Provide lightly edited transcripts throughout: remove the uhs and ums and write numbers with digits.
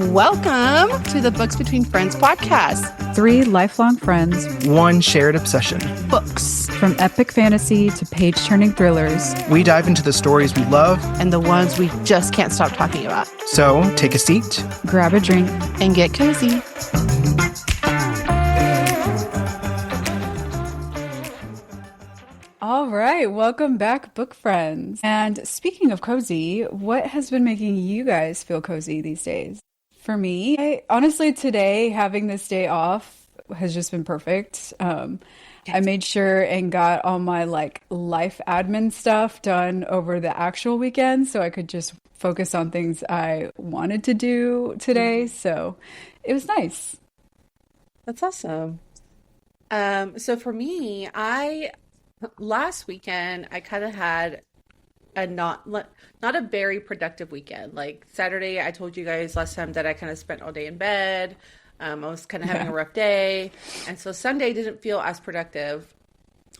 Welcome to the Books Between Friends podcast. 3 lifelong friends, 1 shared obsession. Books. From epic fantasy to page-turning thrillers. We dive into the stories we love And the ones we just can't stop talking about. So take a seat, Grab a drink, and get cozy. All right, welcome back, book friends. And speaking of cozy, what has been making you guys feel cozy these days? For me, honestly, today, having this day off has just been perfect. I made sure and got all my life admin stuff done over the actual weekend so I could just focus on things I wanted to do today. So it was nice. That's awesome. So for me, last weekend, I kind of had a not a very productive weekend. Like Saturday, I told you guys last time that I kind of spent all day in bed. I was kind of having a rough day. And so Sunday didn't feel as productive.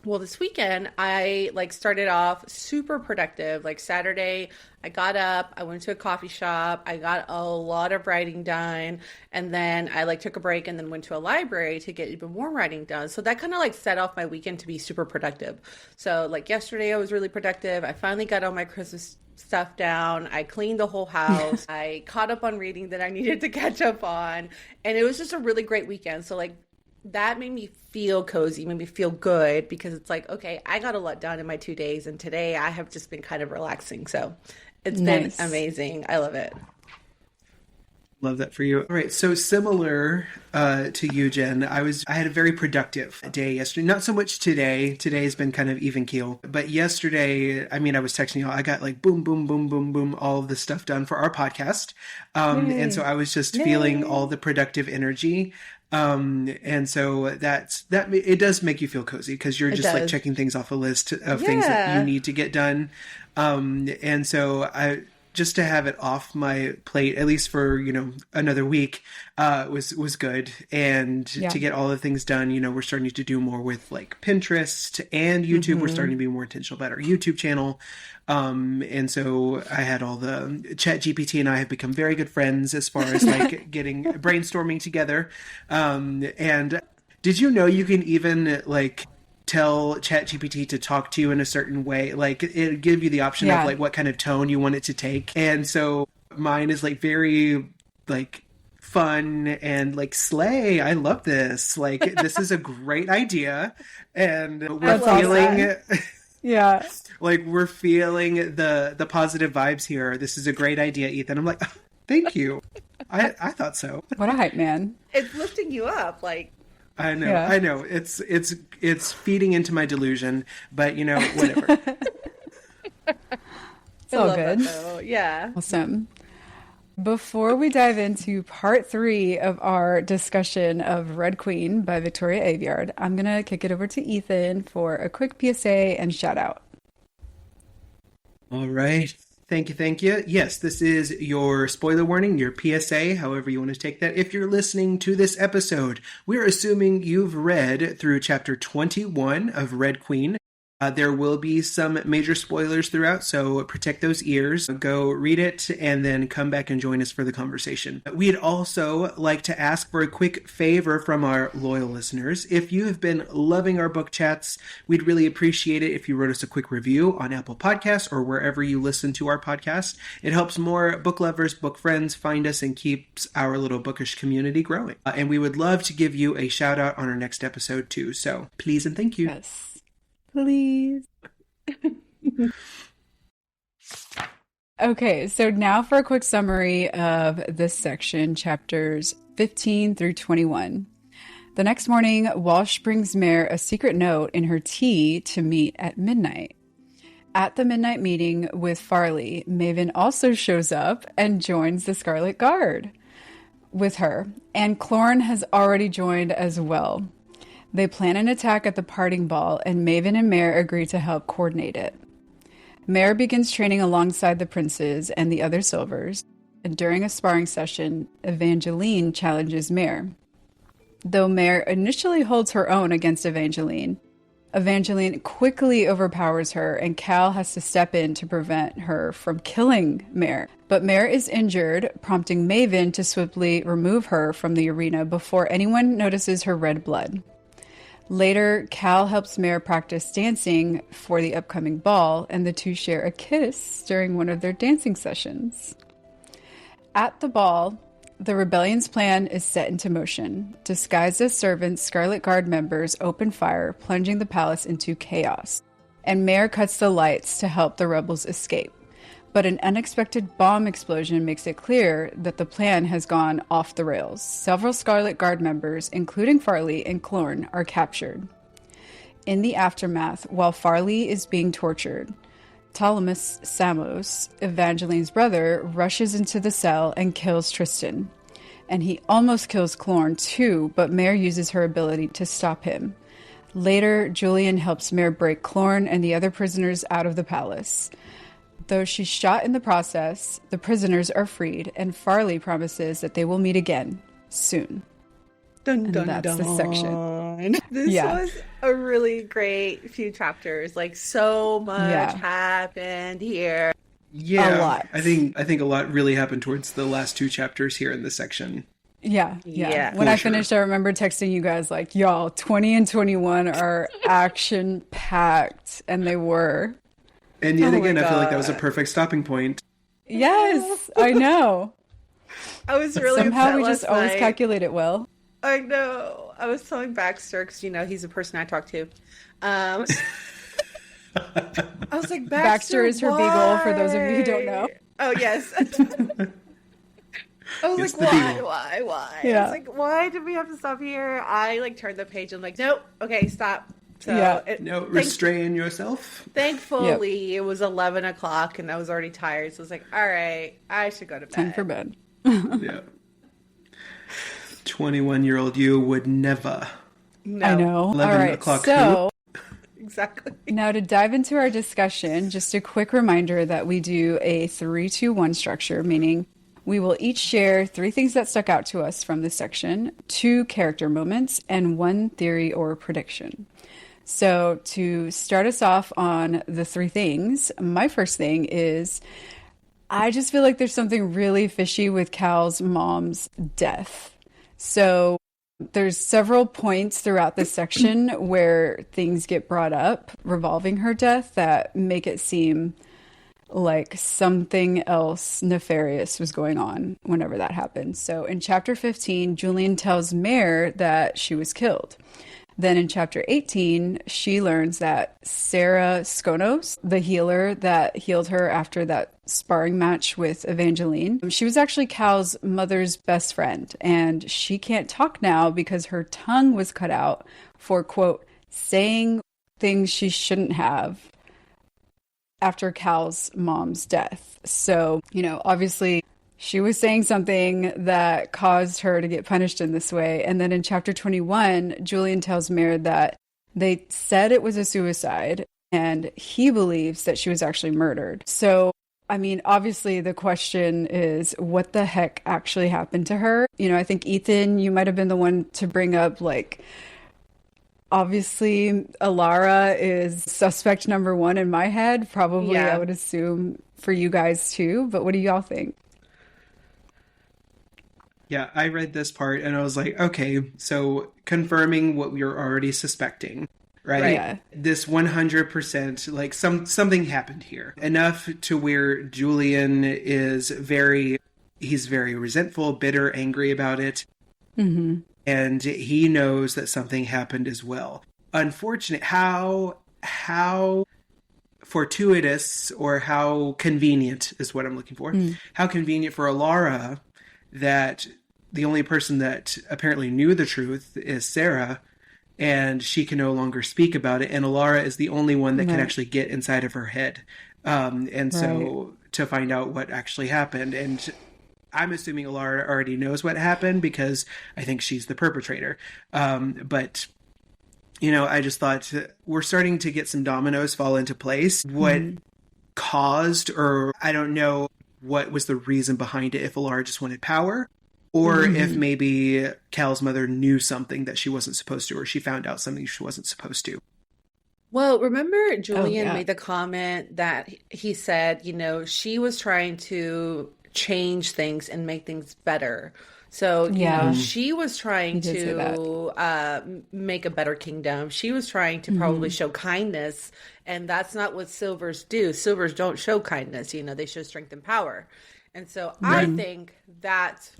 Well, this weekend, I started off super productive. Like Saturday, I got up, I went to a coffee shop, I got a lot of writing done, and then I took a break and then went to a library to get even more writing done. So that kind of set off my weekend to be super productive. So yesterday I was really productive. I finally got all my Christmas stuff down. I cleaned the whole house. I caught up on reading that I needed to catch up on, and it was just a really great weekend. So that made me feel cozy, made me feel good, because it's okay, I got a lot done in my 2 days, and today I have just been kind of relaxing. So it's been amazing. I love it. Love that for you. All right, so similar to you, Jen, I had a very productive day yesterday. Not so much today. Today's been kind of even keel. But yesterday, I was texting y'all. I got boom, boom, boom, boom, boom, all of the stuff done for our podcast. And so I was just feeling all the productive energy. And so that it does make you feel cozy, because you're just checking things off a list of things that you need to get done. And so just to have it off my plate, at least for, another week, was good. And to get all the things done, we're starting to do more with Pinterest and YouTube. We're starting to be more intentional about our YouTube channel. And so I had all the ChatGPT and I have become very good friends as far as getting brainstorming together. And did you know you can even tell ChatGPT to talk to you in a certain way? It'll give you the option of what kind of tone you want it to take. And so mine is very fun and slay. I love this. This is a great idea. And we're feeling Yeah. we're feeling the positive vibes here. This is a great idea, Ethan. I'm oh, thank you. I thought so. What a hype man. It's lifting you up. I know. Yeah. I know. It's feeding into my delusion, but whatever. It's all good. Yeah. Awesome. Before we dive into part 3 of our discussion of Red Queen by Victoria Aveyard, I'm going to kick it over to Ethan for a quick PSA and shout out. All right. Thank you. Yes, this is your spoiler warning, your PSA, however you want to take that. If you're listening to this episode, we're assuming you've read through chapter 21 of Red Queen. There will be some major spoilers throughout, so protect those ears. Go read it and then come back and join us for the conversation. We'd also like to ask for a quick favor from our loyal listeners. If you have been loving our book chats, we'd really appreciate it if you wrote us a quick review on Apple Podcasts or wherever you listen to our podcast. It helps more book lovers, book friends find us and keeps our little bookish community growing. And we would love to give you a shout out on our next episode too. So please and thank you. Yes. Please. Okay, so now for a quick summary of this section, chapters 15 through 21. The next morning, Walsh brings Mare a secret note in her tea to meet at midnight. At the midnight meeting with Farley, Maven also shows up and joins the Scarlet Guard with her, and Clorn has already joined as well. They plan an attack at the parting ball, and Maven and Mare agree to help coordinate it. Mare begins training alongside the princes and the other Silvers, and during a sparring session, Evangeline challenges Mare. Though Mare initially holds her own against Evangeline, Evangeline quickly overpowers her, and Cal has to step in to prevent her from killing Mare. But Mare is injured, prompting Maven to swiftly remove her from the arena before anyone notices her red blood. Later, Cal helps Mare practice dancing for the upcoming ball, and the two share a kiss during one of their dancing sessions. At the ball, the rebellion's plan is set into motion. Disguised as servants, Scarlet Guard members open fire, plunging the palace into chaos. And Mare cuts the lights to help the rebels escape. But an unexpected bomb explosion makes it clear that the plan has gone off the rails. Several Scarlet Guard members, including Farley and Clorn, are captured. In the aftermath, while Farley is being tortured, Ptolemus Samos, Evangeline's brother, rushes into the cell and kills Tristan. And he almost kills Clorn too, but Mare uses her ability to stop him. Later, Julian helps Mare break Clorn and the other prisoners out of the palace. Though she's shot in the process, the prisoners are freed, and Farley promises that they will meet again soon. Dun, dun, that's dun. the section. This was a really great few chapters. Like, so much happened here. Yeah, a lot. I think a lot really happened towards the last two chapters here in this section. Yeah. When I finished, I remember texting you guys like, y'all, 20 and 21 are action-packed, and they were. And yet again, I feel like that was a perfect stopping point. Yes, I know. I was really Somehow we upset just always night. calculate it well. I know. I was telling Baxter, because, he's a person I talk to. I was like, Baxter is her beagle, for those of you who don't know. Oh, yes. I was It's like, the why? beagle. I was like, why did we have to stop here? I, turned the page and nope, okay, stop. So, restrain yourself. Thankfully, it was 11 o'clock, and I was already tired, so I was like, all right, I should go to bed. Time for bed. Yeah. 21-year-old you would never. No. I know. 11 all right, o'clock. So... Exactly. Now, to dive into our discussion, just a quick reminder that we do a 3-2-1 structure, meaning we will each share 3 things that stuck out to us from this section, 2 character moments, and 1 theory or prediction. So to start us off on the 3 things, my first thing is I just feel like there's something really fishy with Cal's mom's death. So there's several points throughout this section where things get brought up revolving her death that make it seem like something else nefarious was going on whenever that happened. So in chapter 15, Julian tells Mare that she was killed. Then in chapter 18, she learns that Sarah Skonos, the healer that healed her after that sparring match with Evangeline, she was actually Cal's mother's best friend, and she can't talk now because her tongue was cut out for, quote, saying things she shouldn't have after Cal's mom's death. So, obviously she was saying something that caused her to get punished in this way. And then in chapter 21, Julian tells Mare that they said it was a suicide and he believes that she was actually murdered. So, obviously the question is what the heck actually happened to her? I think Ethan, you might have been the one to bring up obviously Alara is suspect number 1 in my head. Probably, I would assume for you guys too. But what do y'all think? Yeah, I read this part and I was like, okay, so confirming what we were already suspecting, right? Yeah. This 100%, something happened here. Enough to where Julian is he's very resentful, bitter, angry about it. Mm-hmm. And he knows that something happened as well. Unfortunate, how fortuitous or how convenient is what I'm looking for. How convenient for Alara that the only person that apparently knew the truth is Sarah, and she can no longer speak about it, and Alara is the only one that can actually get inside of her head. So to find out what actually happened. And I'm assuming Alara already knows what happened because I think she's the perpetrator. But I just thought we're starting to get some dominoes fall into place. What caused, or I don't know what was the reason behind it, if Alara just wanted power, or if maybe Cal's mother knew something that she wasn't supposed to, or she found out something she wasn't supposed to. Well, remember Oh, Julian yeah. made the comment that he said, she was trying to change things and make things better. So, Yeah, she was he trying did say that. to make a better kingdom. She was trying to probably Hmm. show kindness, and that's not what silvers do. Silvers don't show kindness, they show strength and power. And so I Right. Hmm. think that's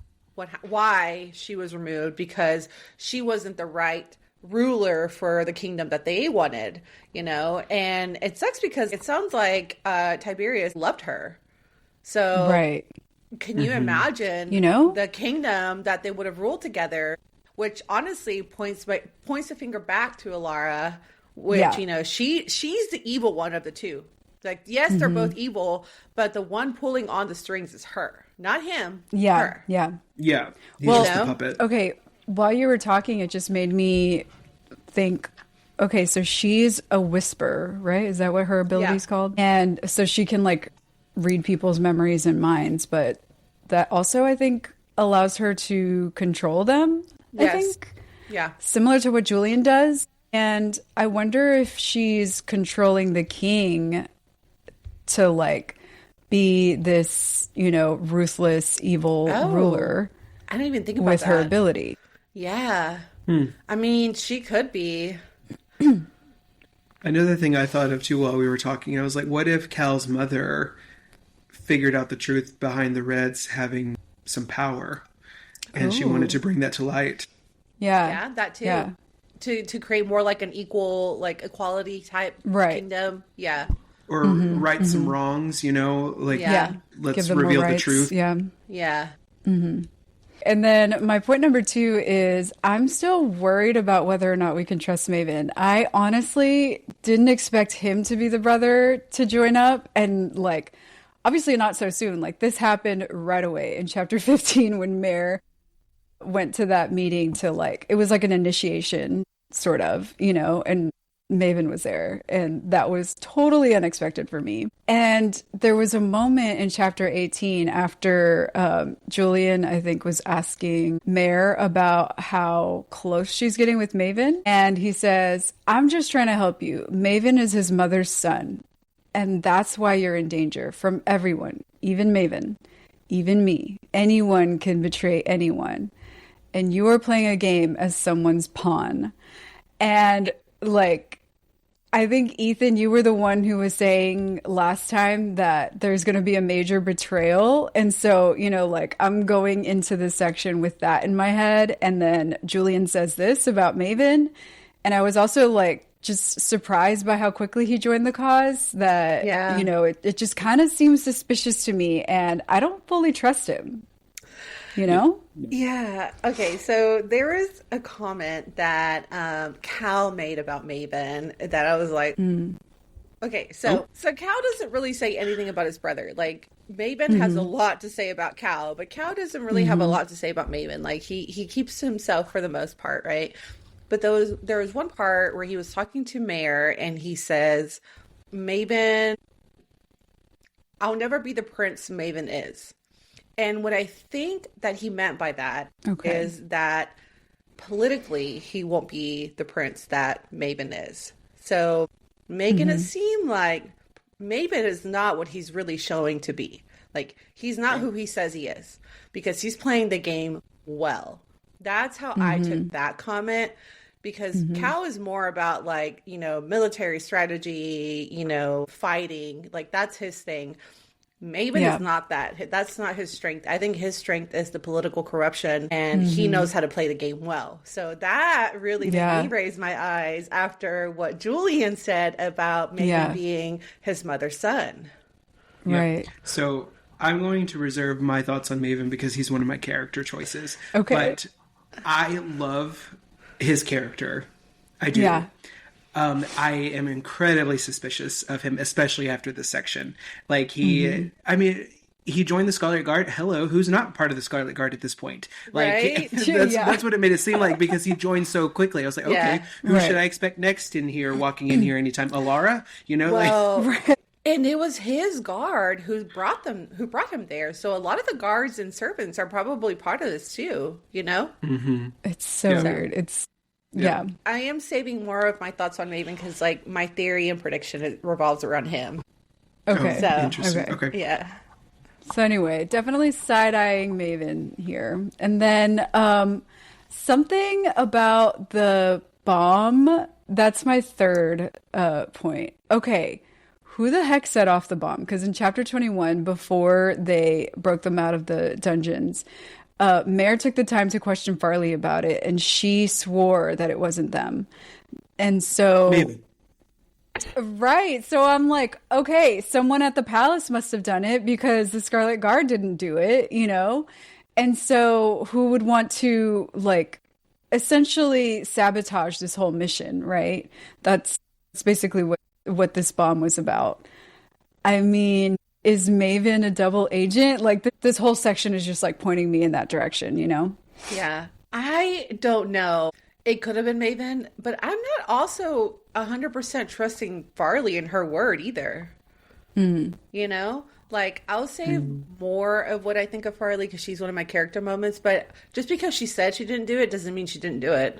why she was removed, because she wasn't the right ruler for the kingdom that they wanted, and it sucks because it sounds like Tiberius loved her. So Right. can you imagine You know? the kingdom that they would have ruled together, which honestly points the finger back to Alara, which, Yeah. she's the evil one of the two. Like, yes, they're both evil, but the one pulling on the strings is her, not him, Yeah. her. Yeah. Yeah. He's Well, just a puppet. okay. While you were talking, it just made me think, okay, so she's a whisperer, right? Is that what her ability Yeah. is called? And so she can like read people's memories and minds, but that also, I think, allows her to control them, I Yes. think, Yeah. similar to what Julian does. And I wonder if she's controlling the king to like be this, ruthless, evil Oh, ruler I didn't even think about with her that. ability. Yeah. I mean, she could be. Another thing I thought of too while we were talking, I was like, what if Cal's mother figured out the truth behind the Reds having some power, and she wanted Ooh. to bring that to light? Yeah. Yeah, that too. Yeah. To create more like an equal, like equality type Right. kingdom. Yeah. Or right some wrongs, like Yeah. Yeah. let's Give them more reveal the rights. truth. Yeah. Yeah. And then my point number 2 is I'm still worried about whether or not we can trust Maven. I honestly didn't expect him to be the brother to join up. And like, obviously not so soon. Like this happened right away in chapter 15 when Mare went to that meeting to like, it was like an initiation sort of, and Maven was there, and that was totally unexpected for me. And there was a moment in chapter 18 after Julian, I think, was asking Mare about how close she's getting with Maven. And he says, I'm just trying to help you. Maven is his mother's son. And that's why you're in danger from everyone, even Maven, even me. Anyone can betray anyone. And you are playing a game as someone's pawn. And like, I think, Ethan, you were the one who was saying last time that there's going to be a major betrayal. And so, like I'm going into this section with that in my head. And then Julian says this about Maven. And I was also like just surprised by how quickly he joined the cause that, Yeah. It just kind of seems suspicious to me. And I don't fully trust him, you know? Yeah. Okay. So there was a comment that Cal made about Maven that I was like, okay. So Cal doesn't really say anything about his brother. Like Maven has a lot to say about Cal, but Cal doesn't really have a lot to say about Maven. Like he keeps to himself for the most part, right? But there was one part where he was talking to Mare and he says, Maven, I'll never be the prince Maven is. And what I think that he meant by that Okay. is that politically he won't be the prince that Maven is. So making it seem like Maven is not what he's really showing to be. Like he's not who he says he is because he's playing the game well. That's how I took that comment, because Cal is more about like, military strategy, fighting, like that's his thing. Maven Yeah. is not that. That's not his strength. I think his strength is the political corruption, and he knows how to play the game well. So that really made me raise my eyes after what Julian said about Maven being his mother's son. Yeah. Right. So I'm going to reserve my thoughts on Maven because he's one of my character choices. Okay. But I love his character. I do. Yeah. I am incredibly suspicious of him, especially after this section. Like he joined the Scarlet Guard. Hello, who's not part of the Scarlet Guard at this point? Like Right? that's what it made it seem like, because he joined so quickly. I was like, okay, Yeah. who Right. should I expect next in here, walking in here anytime? Alara? Well, and it was his guard who brought him there. So a lot of the guards and servants are probably part of this too, It's so weird. Yeah. I am saving more of my thoughts on Maven because, like, my theory and prediction revolves around him. Okay. Oh, So, interesting. Okay. yeah. So anyway, definitely side-eyeing Maven here. And then something about the bomb, that's my third point. Okay, who the heck set off the bomb? Because in chapter 21, before they broke them out of the dungeons, Mare took the time to question Farley about it, and she swore that it wasn't them. And so... Maven. Right. So I'm like, okay, someone at the palace must have done it because the Scarlet Guard didn't do it, you know? And so who would want to, like, essentially sabotage this whole mission, right? That's basically what this bomb was about. I mean, is Maven a double agent? Like, this whole section is just, like, pointing me in that direction, you know? Yeah. I don't know. It could have been Maven, but I'm not also 100% trusting Farley in her word either. You know? Like, I'll say more of what I think of Farley because she's one of my character moments, but just because she said she didn't do it doesn't mean she didn't do it.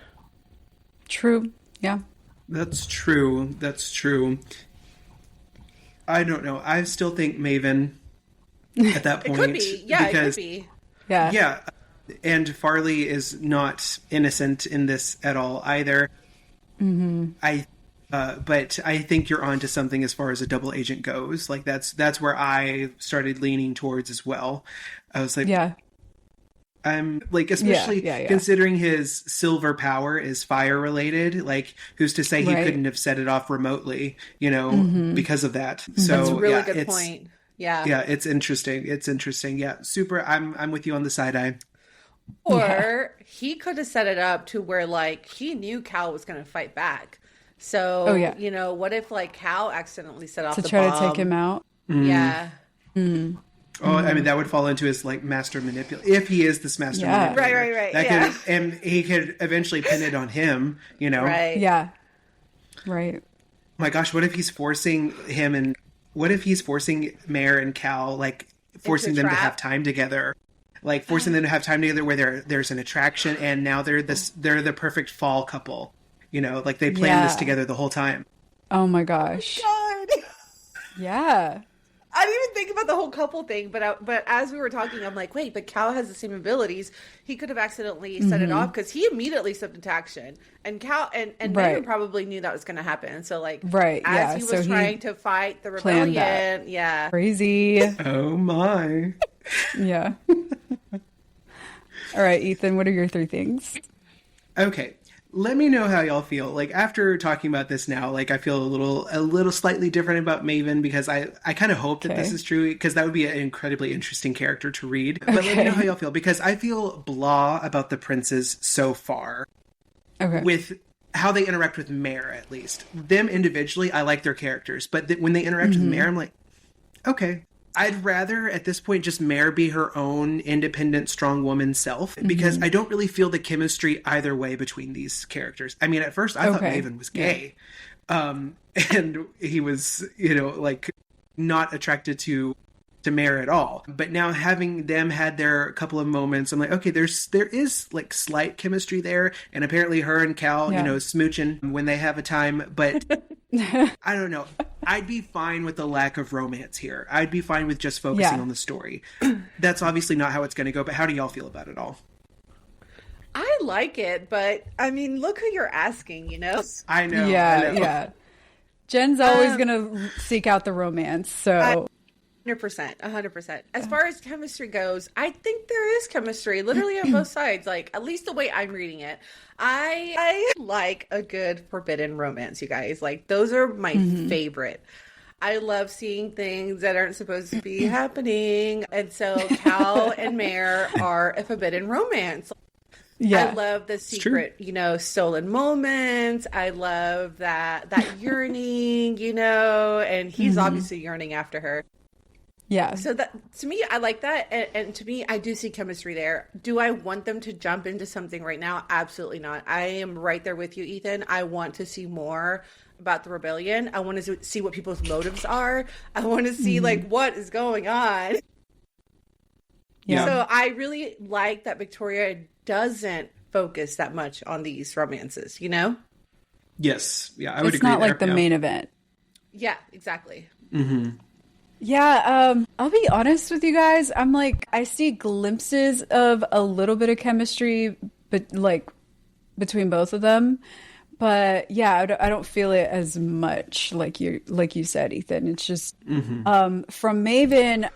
True. Yeah. That's true. That's true. I don't know. I still think Maven at that point. It could be. Yeah, because, it could be. Yeah. Yeah. And Farley is not innocent in this at all either. But I think you're onto something as far as a double agent goes. Like that's where I started leaning towards as well. I was like, Yeah. I'm like, especially considering his silver power is fire related. Like, who's to say he couldn't have set it off remotely? You know, because of that. So That's a really good point. Yeah. Yeah, it's interesting. It's interesting. Yeah, super. I'm with you on the side eye. Or he could have set it up to where, like, he knew Cal was going to fight back. So, you know, what if, like, Cal accidentally set off the bomb? To try to take him out? Yeah. Oh, I mean, that would fall into his, like, master manipulator. If he is this master manipulator. Right. That could, and he could eventually pin it on him, you know? Right. Yeah. Right. Oh my gosh, what if he's forcing him and... What if he's forcing Mare and Cal, like, forcing them to have time together? Like, forcing them to have time together where there's an attraction, and now they're the perfect fall couple. You know, like, they planned this together the whole time. Oh my gosh. God. Yeah. I didn't even think about the whole couple thing, but as we were talking, I'm like, wait, but Cal has the same abilities. He could have accidentally set it off because he immediately stepped into action, and Cal and Maven probably knew that was going to happen. So, like, as he was trying to fight the rebellion, crazy. Oh my. Yeah. All right, Ethan, what are your 3 things? Okay. Let me know how y'all feel. Like, after talking about this now, like, I feel a little slightly different about Maven because I kind of hope that this is true because that would be an incredibly interesting character to read. But let me know how y'all feel because I feel blah about the princes so far. Okay. With how they interact with Mare, at least. Them individually, I like their characters. But when they interact with Mare, I'm like, okay. I'd rather, at this point, just Mare be her own independent, strong woman self, because I don't really feel the chemistry either way between these characters. I mean, at first, I thought Maven was gay. And he was, you know, like, not attracted to Mare at all. But now having them had their couple of moments, I'm like, okay, there is, like, slight chemistry there. And apparently her and Cal, you know, smooching when they have a time. But I don't know. I'd be fine with the lack of romance here. I'd be fine with just focusing on the story. That's obviously not how it's going to go, but how do y'all feel about it all? I like it, but I mean, look who you're asking, you know? I know. Yeah. Jen's always going to seek out the romance, so... 100%. As far as chemistry goes, I think there is chemistry literally on both sides. Like, at least the way I'm reading it. I like a good forbidden romance, you guys. Like, those are my favorite. I love seeing things that aren't supposed to be happening. And so Cal and Mare are a forbidden romance. Yeah. I love the secret, you know, stolen moments. I love that yearning, you know, and he's obviously yearning after her. Yeah. So that, to me, I like that. And to me, I do see chemistry there. Do I want them to jump into something right now? Absolutely not. I am right there with you, Ethan. I want to see more about the rebellion. I want to see what people's motives are. I want to see, like, what is going on. Yeah. So I really like that Victoria doesn't focus that much on these romances, you know? Yes. Yeah, I would It's agree not there. like the Yeah. main event. Yeah, exactly. Yeah, I'll be honest with you guys. I'm like, I see glimpses of a little bit of chemistry, but like between both of them. But yeah, I don't feel it as much like you said, Ethan. It's just from Maven,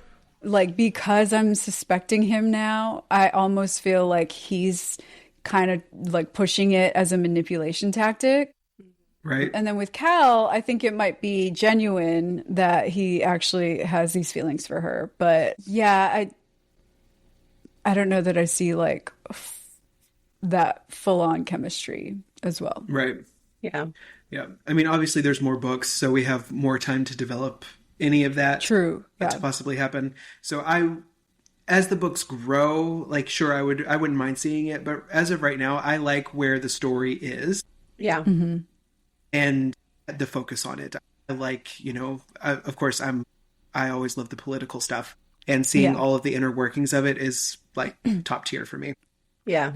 like because I'm suspecting him now, I almost feel like he's kind of like pushing it as a manipulation tactic. Right. And then with Cal, I think it might be genuine that he actually has these feelings for her. But yeah, I don't know that I see like that full on chemistry as well. Right. Yeah. Yeah. I mean, obviously there's more books, so we have more time to develop any of that. True. Yeah. To possibly happen. So as the books grow, like sure I wouldn't mind seeing it, but as of right now, I like where the story is. Yeah. And the focus on it. I like, of course, I always love the political stuff, and seeing all of the inner workings of it is like top tier for me. Yeah.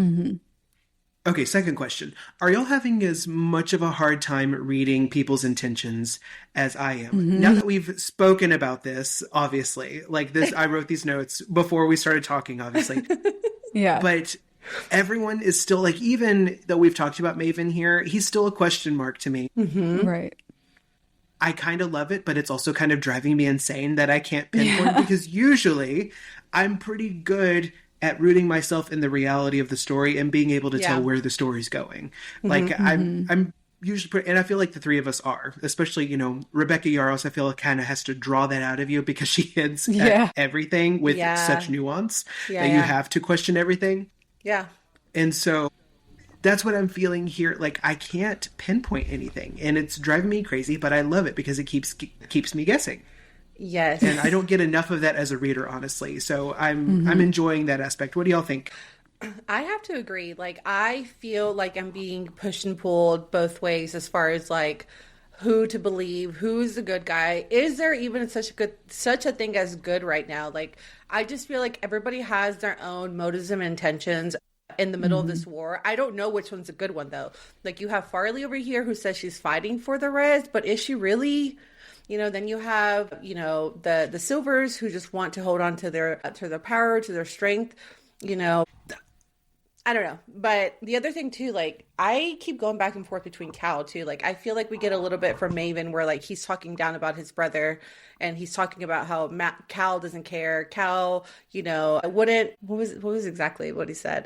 Okay, second question. Are y'all having as much of a hard time reading people's intentions as I am? Now that we've spoken about this, obviously, like this, I wrote these notes before we started talking, obviously. Yeah. But everyone is still like, even though we've talked about Maven here, he's still a question mark to me. Right. I kind of love it, but it's also kind of driving me insane that I can't pinpoint because usually I'm pretty good at rooting myself in the reality of the story and being able to tell where the story's going. Like I'm usually pretty, and I feel like the three of us are, especially, Rebecca Yarros, I feel like kind of has to draw that out of you because she hints at everything with such nuance that you have to question everything. Yeah. And so that's what I'm feeling here. Like I can't pinpoint anything, and it's driving me crazy, but I love it because it keeps me guessing. Yes. And I don't get enough of that as a reader, honestly. So I'm enjoying that aspect. What do y'all think? I have to agree. Like, I feel like I'm being pushed and pulled both ways as far as like who to believe, who's the good guy. Is there even such a thing as good right now? Like, I just feel like everybody has their own motives and intentions in the middle of this war. I don't know which one's a good one though. Like, you have Farley over here who says she's fighting for the res, but is she really? Then you have, the Silvers who just want to hold on to their power, to their strength, I don't know. But the other thing too, like, I keep going back and forth between Cal too. Like, I feel like we get a little bit from Maven where like he's talking down about his brother and he's talking about how Cal doesn't care. Cal, wouldn't, what was exactly what he said?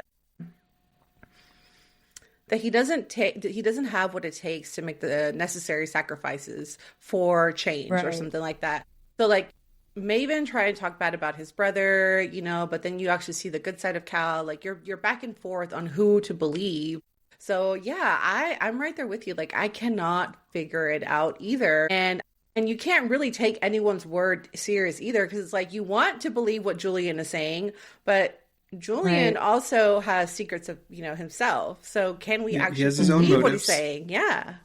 That he doesn't have what it takes to make the necessary sacrifices for change or something like that. So like Maven tried to talk bad about his brother, but then you actually see the good side of Cal. Like you're back and forth on who to believe. So yeah, I'm right there with you. Like I cannot figure it out either. And you can't really take anyone's word serious either, because it's like you want to believe what Julian is saying, but Julian also has secrets of, himself. So can we actually believe what he's saying? Yeah.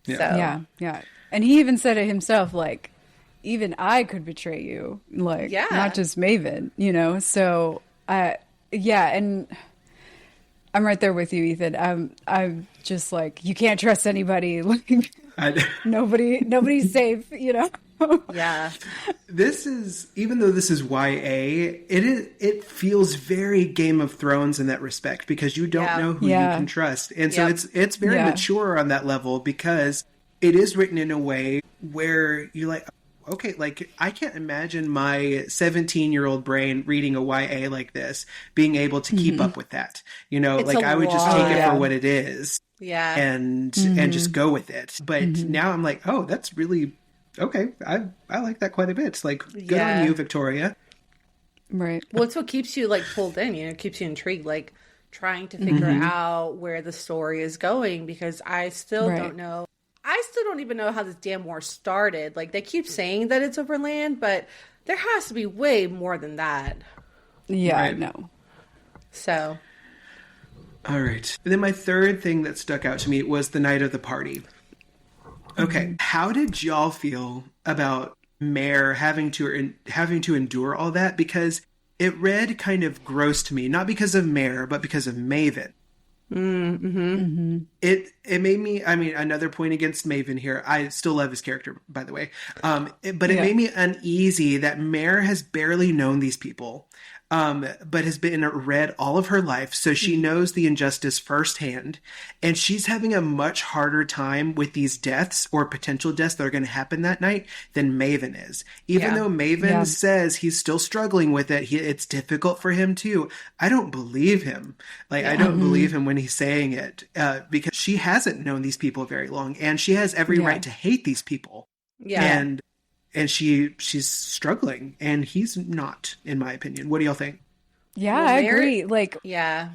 Yeah. So. Yeah. And he even said it himself, like, even I could betray you, like, not just Maven, So, and I'm right there with you, Ethan. I'm just like, you can't trust anybody. Like, nobody's safe, Yeah. This is, even though this is YA, it feels very Game of Thrones in that respect, because you don't know who you can trust. And so it's very mature on that level, because it is written in a way where you're like, okay, like I can't imagine my 17-year-old brain reading a YA like this, being able to keep up with that. Like I would just take it for what it is. Yeah. And just go with it. But now I'm like, oh, that's really okay. I like that quite a bit. It's like, good on you, Victoria. Right. Well, it's what keeps you like pulled in, keeps you intrigued, like trying to figure out where the story is going, because I still don't know. I still don't even know how this damn war started. Like, they keep saying that it's over land, but there has to be way more than that. Yeah, I know. So. All right. And then my third thing that stuck out to me was the night of the party. Okay. How did y'all feel about Mare having to endure all that? Because it read kind of gross to me, not because of Mare, but because of Maven. Mm-hmm. It made me, I mean, another point against Maven here. I still love his character, by the way. But it Yeah. made me uneasy that Mare has barely known these people, but has been read all of her life, so she knows the injustice firsthand, and she's having a much harder time with these deaths or potential deaths that are going to happen that night than Maven is. Even Yeah. though Maven Yeah. says he's still struggling with it, it's difficult for him too. I don't believe him. Like, I Yeah. don't believe him when he's saying it, because she hasn't known these people very long, and she has every Yeah. right to hate these people. Yeah. And she's struggling, and he's not, in my opinion. What do y'all think? Yeah, Well, I Mare, agree. Like yeah.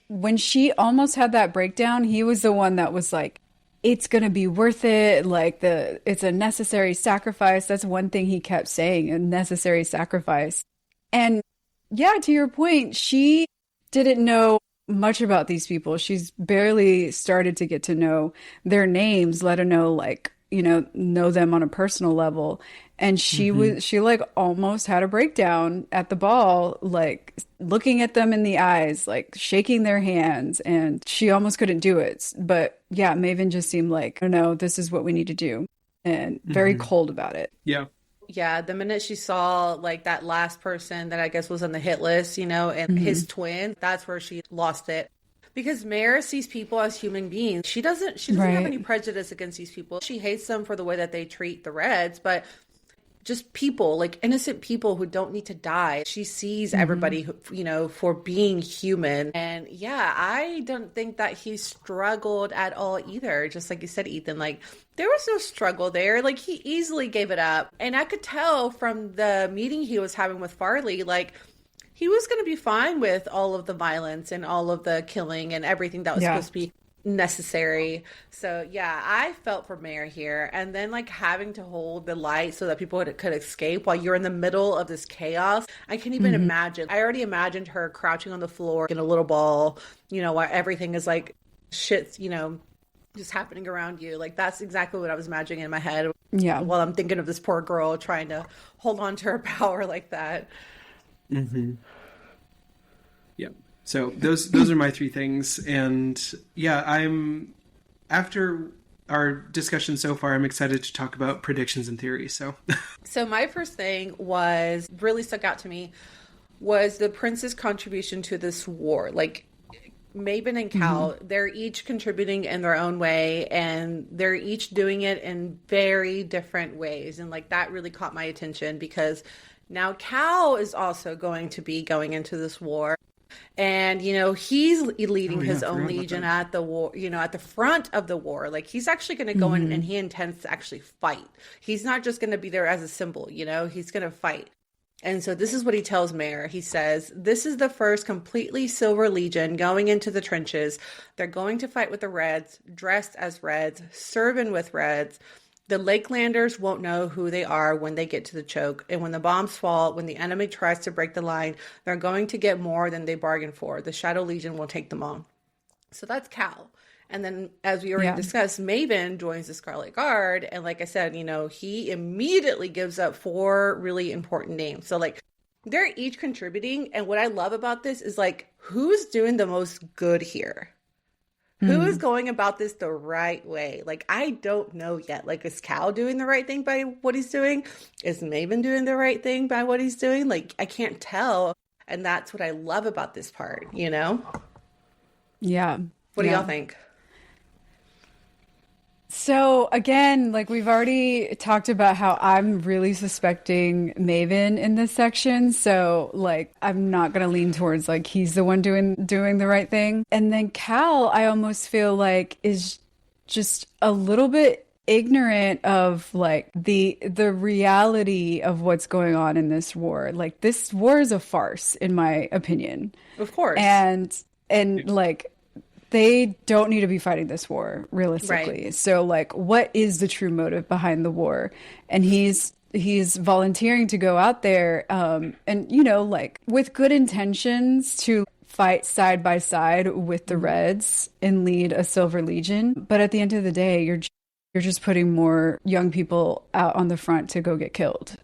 when she almost had that breakdown, he was the one that was like, it's gonna be worth it. Like it's a necessary sacrifice. That's one thing he kept saying, a necessary sacrifice. And yeah, to your point, she didn't know much about these people. She's barely started to get to know their names, let alone like, know them on a personal level. And she like almost had a breakdown at the ball, like looking at them in the eyes, like shaking their hands, and she almost couldn't do it. But yeah, Maven just seemed like, oh no, this is what we need to do, and very cold about it. Yeah. Yeah, the minute she saw like that last person that I guess was on the hit list, and his twin, that's where she lost it. Because Mare sees people as human beings. She doesn't have Right. any prejudice against these people. She hates them for the way that they treat the Reds, but just people, like innocent people who don't need to die. She sees everybody, for being human. And yeah, I don't think that he struggled at all either. Just like you said, Ethan, like there was no struggle there. Like he easily gave it up. And I could tell from the meeting he was having with Farley, like he was going to be fine with all of the violence and all of the killing and everything that was Yeah. supposed to be necessary. So yeah, I felt for Mare here. And then like having to hold the light so that people could escape while you're in the middle of this chaos. I can't even imagine. I already imagined her crouching on the floor in a little ball, while everything is like shit's, just happening around you. Like that's exactly what I was imagining in my head Yeah. while I'm thinking of this poor girl trying to hold on to her power like that. Yeah. So those are my three things, and yeah, after our discussion so far, I'm excited to talk about predictions and theories. So my first thing was really stuck out to me was the prince's contribution to this war. Like Maven and Cal, they're each contributing in their own way, and they're each doing it in very different ways. And like that really caught my attention because now Cal is also going to be going into this war. And, he's leading his I own forgot about legion that. at the war, at the front of the war. Like he's actually going to go in and he intends to actually fight. He's not just going to be there as a symbol, he's going to fight. And so this is what he tells Mare. He says, this is the first completely silver legion going into the trenches. They're going to fight with the Reds, dressed as Reds, serving with Reds. The Lakelanders won't know who they are when they get to the choke. And when the bombs fall, when the enemy tries to break the line, they're going to get more than they bargained for. The Shadow Legion will take them on. So that's Cal. And then, as we already discussed, Maven joins the Scarlet Guard. And like I said, he immediately gives up 4 really important names. So like they're each contributing. And what I love about this is like, who's doing the most good here? Who is going about this the right way? Like, I don't know yet. Like, is Cal doing the right thing by what he's doing? Is Maven doing the right thing by what he's doing? Like, I can't tell. And that's what I love about this part, Yeah. What do y'all think? So again, like we've already talked about how I'm really suspecting Maven in this section. So like I'm not gonna lean towards like he's the one doing the right thing. And then Cal, I almost feel like is just a little bit ignorant of like the reality of what's going on in this war. Like this war is a farce, in my opinion. Of course. And like they don't need to be fighting this war realistically. Right. So like what is the true motive behind the war? And he's volunteering to go out there and like with good intentions to fight side by side with the Reds and lead a Silver Legion, but at the end of the day you're just putting more young people out on the front to go get killed,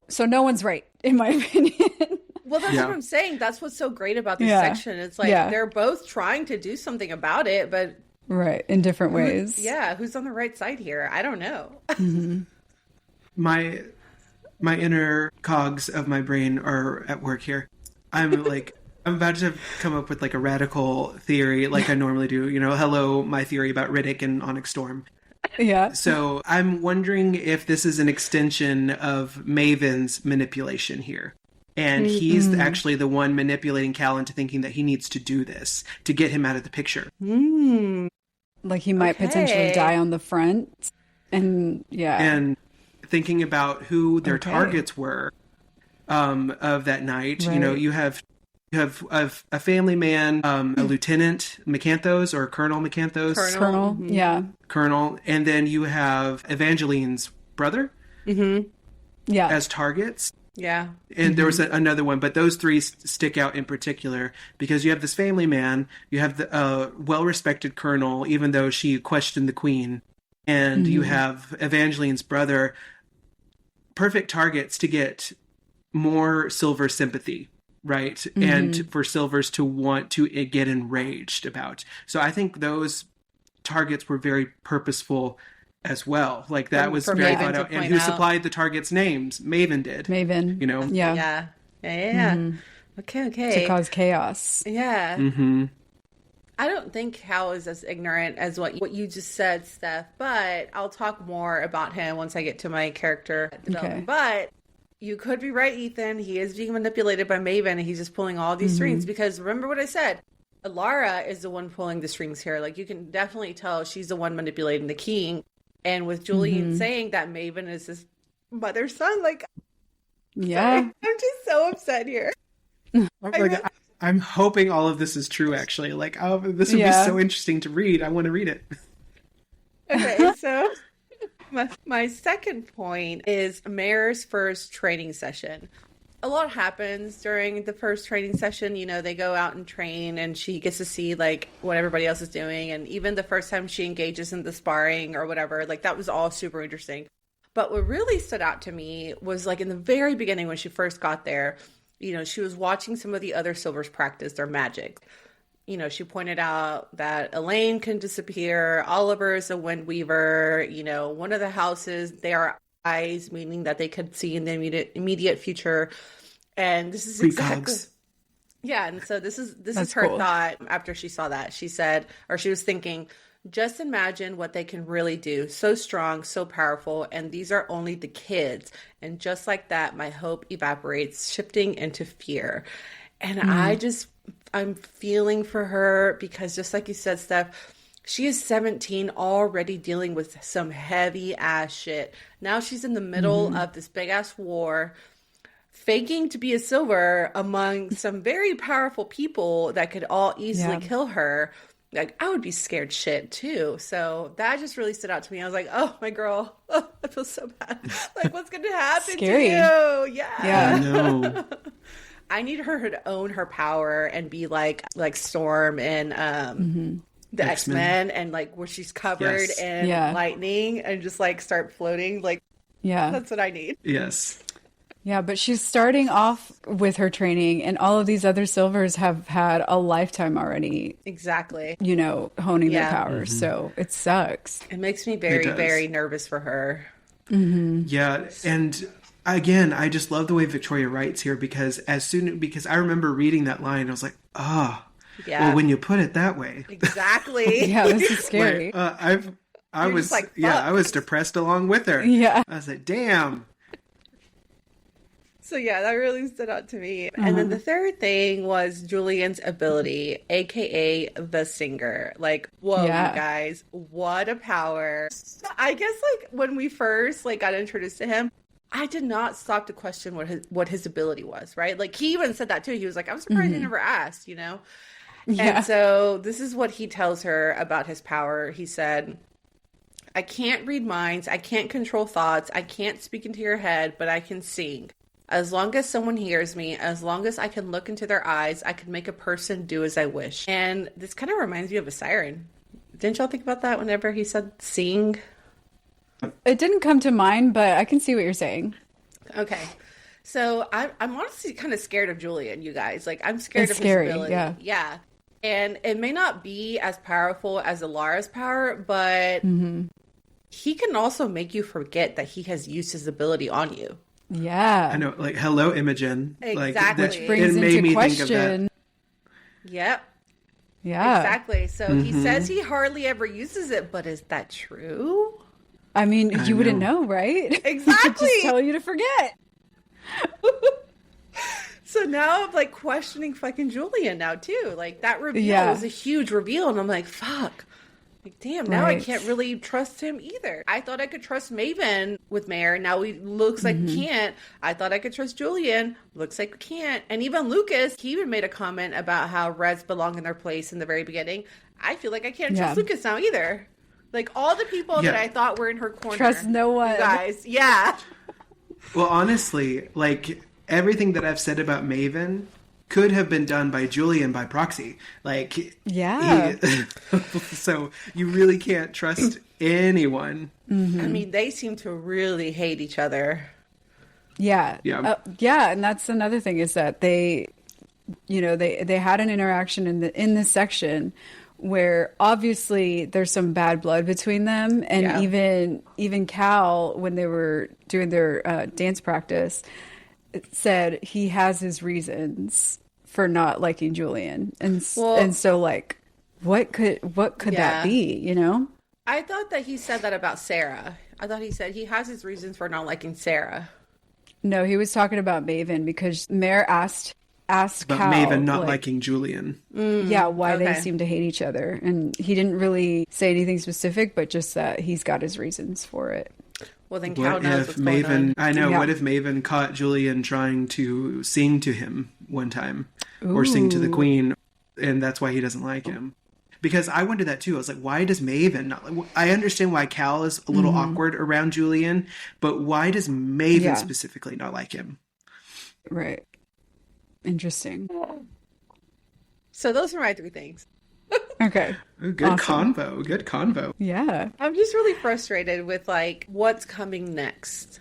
So no one's right in my opinion. Well, that's Yeah. what I'm saying. That's what's so great about this Yeah. section. It's like Yeah. they're both trying to do something about it, but Right. In different ways. yeah, who's on the right side here? I don't know. My inner cogs of my brain are at work here. I'm about to come up with like a radical theory like I normally do. Hello, my theory about Riddick and Onyx Storm. Yeah. So I'm wondering if this is an extension of Maven's manipulation here. And he's actually the one manipulating Cal into thinking that he needs to do this to get him out of the picture. Like he might potentially Okay. die on the front. And yeah. And thinking about who their targets were of that night. Right. You have a family man, a lieutenant Macanthos or Colonel Macanthos, Colonel. Yeah. Colonel, and then you have Evangeline's brother Yeah. as targets. Yeah. And there was another one, but those three stick out in particular because you have this family man, you have the well-respected colonel, even though she questioned the queen, and you have Evangeline's brother, perfect targets to get more Silver sympathy, right? And for Silvers to want to get enraged about. So I think those targets were very purposeful as well. Like that was For very Maven thought to out. And point who out. supplied the targets' names? Maven did. Maven. Yeah. Yeah. Yeah. Okay. To cause chaos. Yeah. Mm-hmm. I don't think Hal is as ignorant as what you just said, Steph, but I'll talk more about him once I get to my character development. Okay. But you could be right, Ethan. He is being manipulated by Maven, and he's just pulling all these strings because remember what I said? Lara is the one pulling the strings here. Like you can definitely tell she's the one manipulating the king. And with Julian saying that Maven is his mother's son, like, Yeah. I'm just so upset here. I'm hoping all of this is true, actually. Like, this would be Yeah. so interesting to read. I want to read it. Okay, so my second point is Mare's first training session. A lot happens during the first training session. They go out and train and she gets to see like what everybody else is doing. And even the first time she engages in the sparring or whatever, like that was all super interesting. But what really stood out to me was like in the very beginning when she first got there, she was watching some of the other Silvers practice their magic. She pointed out that Elaine can disappear. Oliver is a wind weaver. One of the houses, they are eyes, meaning that they could see in the immediate future. And this is exactly... Precogs. Yeah, and so this is That's her cool. thought after she saw that. She said, or she was thinking, just imagine what they can really do. So strong, so powerful, and these are only the kids. And just like that, my hope evaporates, shifting into fear. And I'm feeling for her because just like you said, Steph, she is 17 already dealing with some heavy ass shit. Now she's in the middle of this big ass war, faking to be a Silver among some very powerful people that could all easily kill her. Like, I would be scared shit too. So that just really stood out to me. I was like, oh, my girl. Oh, I feel so bad. Like, what's going to happen Scary. to you? Yeah. Yeah. No. I need her to own her power and be like Storm in the X-Men and like where she's covered Yes. in lightning and just like start floating. Like, Yeah. that's what I need. Yes. Yeah, but she's starting off with her training, and all of these other Silvers have had a lifetime already, Exactly. honing their Yeah. powers. So it sucks. It makes me very, does. very nervous for her. Yeah. And again, I just love the way Victoria writes here because because I remember reading that line, I was like, Yeah. well, when you put it that way. Exactly. Yeah, this is scary. Like, I You're was just like, I was fuck. depressed along with her. Yeah. I was like, damn. So yeah, that really stood out to me. And then the third thing was Julian's ability, aka the singer. Like, whoa, Yeah. you guys, what a power. I guess like when we first like got introduced to him, I did not stop to question what his ability was, right? Like he even said that too. He was like, I'm surprised you never asked, Yeah. And so this is what he tells her about his power. He said, I can't read minds, I can't control thoughts, I can't speak into your head, but I can sing. As long as someone hears me, as long as I can look into their eyes, I can make a person do as I wish. And this kind of reminds me of a siren. Didn't y'all think about that whenever he said sing? It didn't come to mind, but I can see what you're saying. Okay. So I'm honestly kind of scared of Julian, you guys. Like, I'm scared It's of his scary. ability. Yeah. Yeah. And it may not be as powerful as Alara's power, but he can also make you forget that he has used his ability on you. Yeah. I know, like, hello, Imogen. Like, Exactly. that, Brings it made into me question. think of that. Yep. Yeah. Exactly. So he says he hardly ever uses it, but is that true? I mean, I you wouldn't know. know, right? Exactly. Just tell you to forget. So now I'm like questioning fucking Julian now too. Like, that reveal Yeah. was a huge reveal, and I'm like, fuck. Like, damn, now I Right. can't really trust him either. I thought I could trust Maven with Mare. Now he looks like we can't. I thought I could trust Julian. Looks like we can't. And even Lucas, he even made a comment about how Reds belong in their place in the very beginning. I feel like I can't trust Yeah. Lucas now either. Like, all the people that I thought were in her corner. Trust no one. You guys, yeah. Well, honestly, like, everything that I've said about Maven could have been done by Julian by proxy. Like, Yeah. so you really can't trust anyone. I mean, they seem to really hate each other. Yeah. Yeah. Yeah. And that's another thing is that they had an interaction in this section where obviously there's some bad blood between them. And Yeah. even Cal, when they were doing their dance practice, said he has his reasons for not liking Julian. And so like, what could Yeah. that be, you know? I thought that he said that about Sarah. I thought he said he has his reasons for not liking Sarah. No, he was talking about Maven because Mare asked But Cal, Maven not like, liking Julian. why they okay. seem to hate each other. And he didn't really say anything specific, but just that he's got his reasons for it. Well, then Cal What knows if what's going Maven? on. I know. Yeah. What if Maven caught Julian trying to sing to him one time, or sing to the Ooh. queen, and that's why he doesn't like him? Because I wondered that too. I was like, why does Maven not? I understand why Cal is a little awkward around Julian, but why does Maven Yeah. specifically not like him? Right. Interesting. So those are my three things. Okay. Ooh, good Awesome. convo. Good convo. Yeah. I'm just really frustrated with like what's coming next.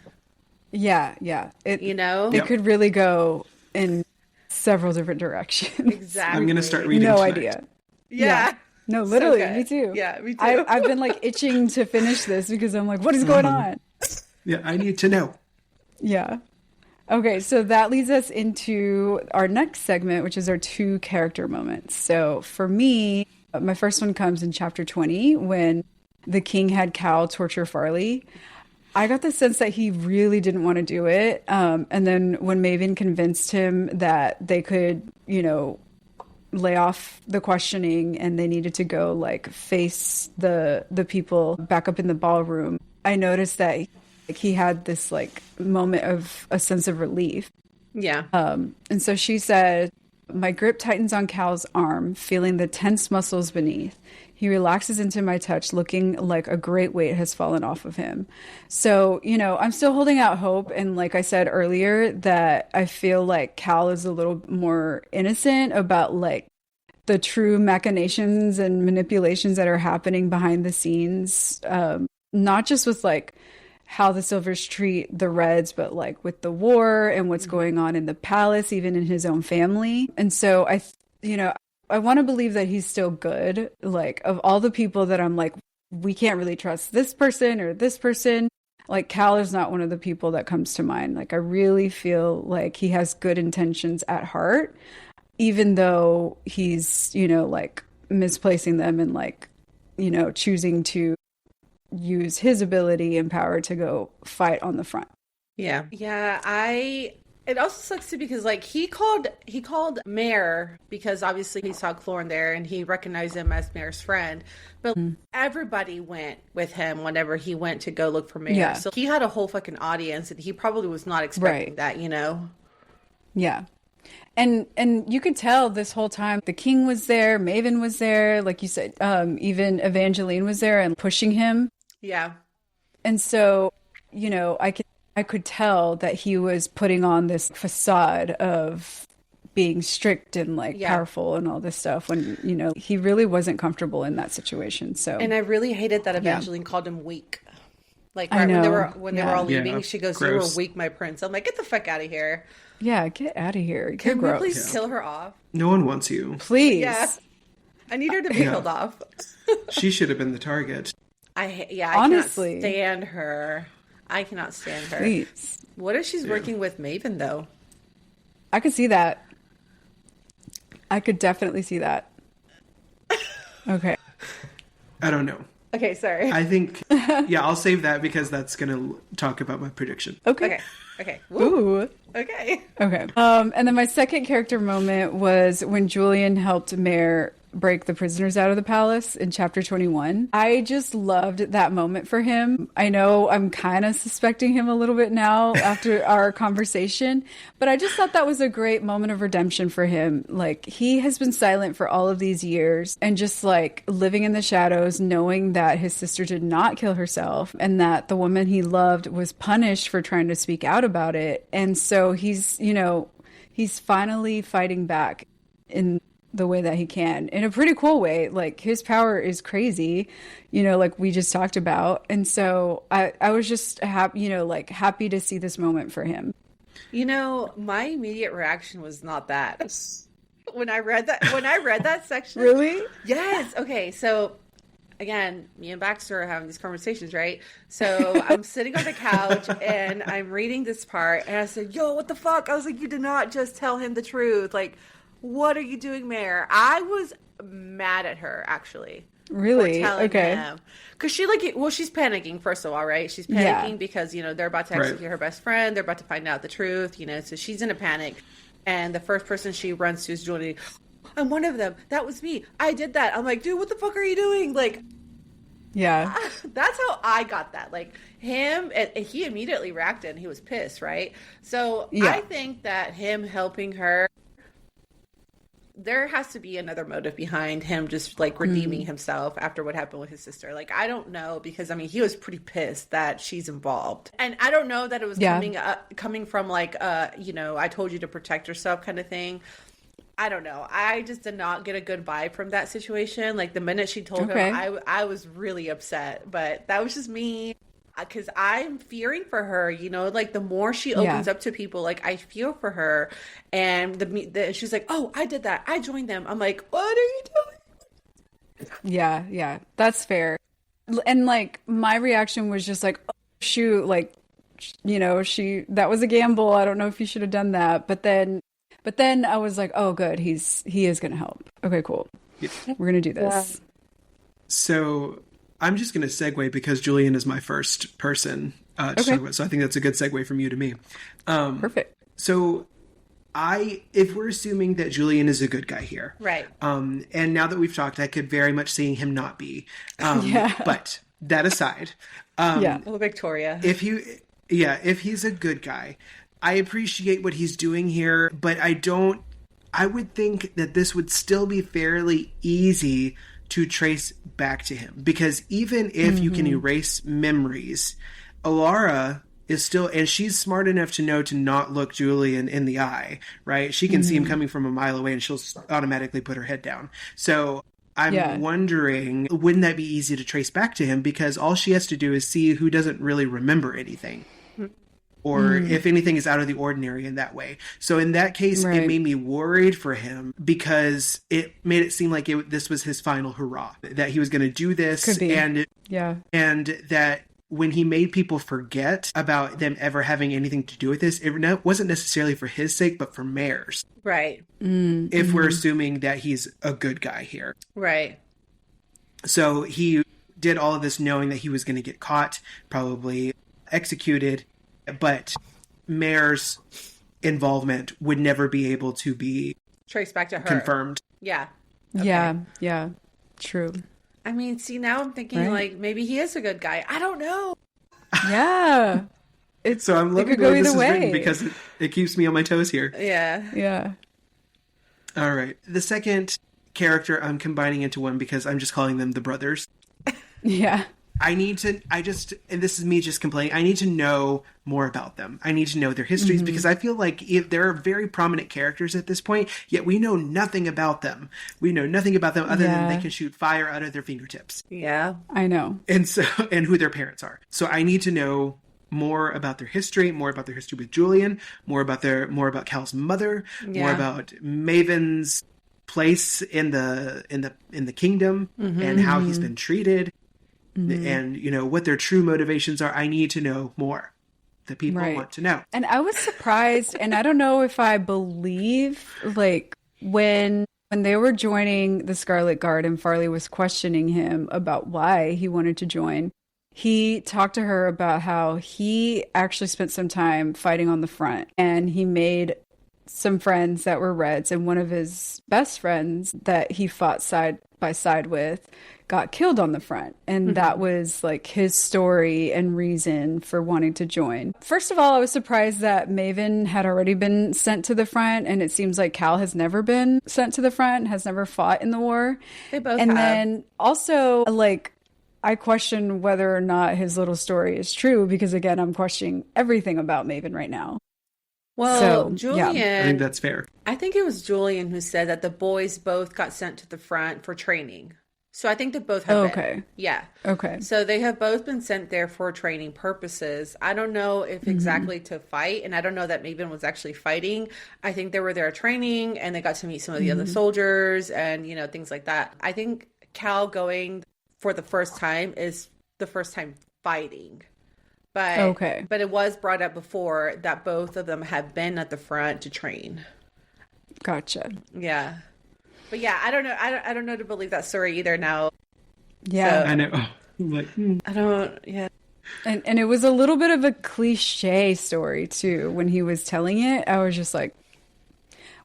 Yeah. Yeah. It Yep. could really go in several different directions. Exactly. I'm gonna start reading. No tonight. idea. Yeah. No, literally, good. me too. Yeah, me too. I've been like itching to finish this because I'm like, what is going on? Yeah, I need to know. Yeah. Okay, so that leads us into our next segment, which is our two character moments. So for me, my first one comes in chapter 20 when the king had Cal torture Farley. I got the sense that he really didn't want to do it. And then when Maven convinced him that they could, lay off the questioning and they needed to go like face the people back up in the ballroom, I noticed that he had this like moment of a sense of relief. Yeah. And so she said, my grip tightens on Cal's arm, feeling the tense muscles beneath. He relaxes into my touch, looking like a great weight has fallen off of him. So, I'm still holding out hope. And like I said earlier, that I feel like Cal is a little more innocent about like the true machinations and manipulations that are happening behind the scenes. Not just with like how the Silvers treat the Reds, but like with the war and what's going on in the palace, even in his own family. And so I want to believe that he's still good. Like of all the people that I'm like, we can't really trust this person or this person, like Cal is not one of the people that comes to mind. Like I really feel like he has good intentions at heart, even though he's, like misplacing them and like, choosing to use his ability and power to go fight on the front. Yeah. Yeah, it also sucks too because like he called Mare because obviously he saw Clorn there and he recognized him as Mare's friend. But everybody went with him whenever he went to go look for Mare. Yeah. So he had a whole fucking audience and he probably was not expecting that, Yeah. And you could tell this whole time the king was there, Maven was there, like you said, even Evangeline was there and pushing him. Yeah. And so, I could tell that he was putting on this facade of being strict and like powerful and all this stuff when, he really wasn't comfortable in that situation. So And I really hated that Evangeline called him weak. Like I right know. when they were all Yeah. leaving, she goes, "You were Gross. weak, my prince." I'm like, "Get the fuck out of here! Yeah, get out of here. You're Can we please gross. Yeah. kill her off?" No one wants you. Yeah, Please. I need her to be Yeah. killed off. She should have been the target. I Honestly. cannot stand her. I cannot stand her. Please. What if she's working with Maven though? I could see that. I could definitely see that. Okay. I don't know. Okay, sorry. I think, yeah, I'll save that because that's going to talk about my prediction. Okay. Okay, okay, woo. Ooh. Okay. Okay. And then my second character moment was when Julian helped Mare break the prisoners out of the palace in chapter 21. I just loved that moment for him. I know I'm kind of suspecting him a little bit now after our conversation, but I just thought that was a great moment of redemption for him. Like, he has been silent for all of these years and just like living in the shadows, knowing that his sister did not kill herself and that the woman he loved was punished for trying to speak out about it. And so he's, you know, he's finally fighting back in the way that he can, in a pretty cool way. Like, his power is crazy, you know, like we just talked about. And so I was just happy, you know, like happy to see this moment for him. You know, my immediate reaction was not that. When I read that section. Really? Yes. Okay. So again, me and Baxter are having these conversations, right? So I'm sitting on the couch and I'm reading this part and I said, "Yo, what the fuck?" I was like, "You did not just tell him the truth. Like, what are you doing, Mare?" I was mad at her, actually. Really? Okay. Because she's panicking, first of all, right? She's panicking because, you know, they're about to execute her best friend. They're about to find out the truth, you know, so she's in a panic. And the first person she runs to is Julie. "I'm one of them. That was me. I did that." I'm like, "Dude, what the fuck are you doing?" Like, Yeah. that's how I got that. Like, him, and he immediately reacted and he was pissed, right? So Yeah. I think that him helping her, there has to be another motive behind him just like redeeming himself after what happened with his sister. Like, I don't know, because I mean, he was pretty pissed that she's involved. And I don't know that it was coming from like, you know, "I told you to protect yourself" kind of thing. I don't know. I just did not get a good vibe from that situation. Like, the minute she told him, I was really upset, but that was just me. Because I'm fearing for her, you know, like the more she opens up to people, like I feel for her. And she's like, "Oh, I did that. I joined them." I'm like, "What are you doing?" Yeah. Yeah. That's fair. And like, my reaction was just like, "Oh, shoot, like, you know, that was a gamble. I don't know if you should have done that." But then I was like, "Oh, good. He is going to help. Okay, cool. Yeah. We're going to do this." Yeah. So I'm just going to segue because Julian is my first person to talk about. So I think that's a good segue from you to me. Perfect. So if we're assuming that Julian is a good guy here, Right. and now that we've talked, I could very much see him not be. Yeah. But that aside, Yeah. Oh, Victoria. if he's a good guy, I appreciate what he's doing here, but I would think that this would still be fairly easy to trace back to him, because even if you can erase memories, Alara is still, and she's smart enough to know to not look Julian in the eye, right? She can see him coming from a mile away and she'll automatically put her head down. So I'm wondering, wouldn't that be easy to trace back to him? Because all she has to do is see who doesn't really remember anything, or if anything is out of the ordinary in that way. So in that case, it made me worried for him, because it made it seem like this was his final hurrah, that he was going to do this. And that when he made people forget about them ever having anything to do with this, it wasn't necessarily for his sake, but for Mare's. Right. If we're assuming that he's a good guy here. Right. So he did all of this knowing that he was going to get caught, probably executed, but Mare's involvement would never be able to be traced back to her. Confirmed. Yeah. Okay. Yeah. True. I mean, see, now I'm thinking like maybe he is a good guy. I don't know. Yeah. So I'm loving the way this is written, because it keeps me on my toes here. Yeah. Yeah. All right. The second character I'm combining into one because I'm just calling them the brothers. Yeah. and this is me just complaining, I need to know more about them. I need to know their histories because I feel like if there are very prominent characters at this point, yet we know nothing about them. We know nothing about them other than they can shoot fire out of their fingertips. Yeah. I know. And so, and who their parents are. So I need to know more about their history, more about their history with Julian, more about Cal's mother, more about Maven's place in the kingdom and how he's been treated. And, you know, what their true motivations are. I need to know more. The people want to know. And I was surprised, and I don't know if I believe, like, when they were joining the Scarlet Guard and Farley was questioning him about why he wanted to join, he talked to her about how he actually spent some time fighting on the front, and he made some friends that were Reds, and one of his best friends that he fought side by side with got killed on the front. And that was like his story and reason for wanting to join. First of all, I was surprised that Maven had already been sent to the front, and it seems like Cal has never been sent to the front, has never fought in the war. They both and have. then also, like, I question whether or not his little story is true because, again, I'm questioning everything about Maven right now. Well, So, Julian, I think that's fair. I think it was Julian who said that the boys both got sent to the front for training. So I think that both have been. Yeah. Okay. So they have both been sent there for training purposes. I don't know if exactly to fight, and I don't know that Maven was actually fighting. I think they were there training, and they got to meet some of the other soldiers and, you know, things like that. I think Cal going for the first time is the first time fighting. But but it was brought up before that both of them have been at the front to train. Gotcha. Yeah. But yeah, I don't know. I don't know to believe that story either now. Yeah. I know. Like, I don't, yeah. And it was a little bit of a cliche story too. When he was telling it, I was just like,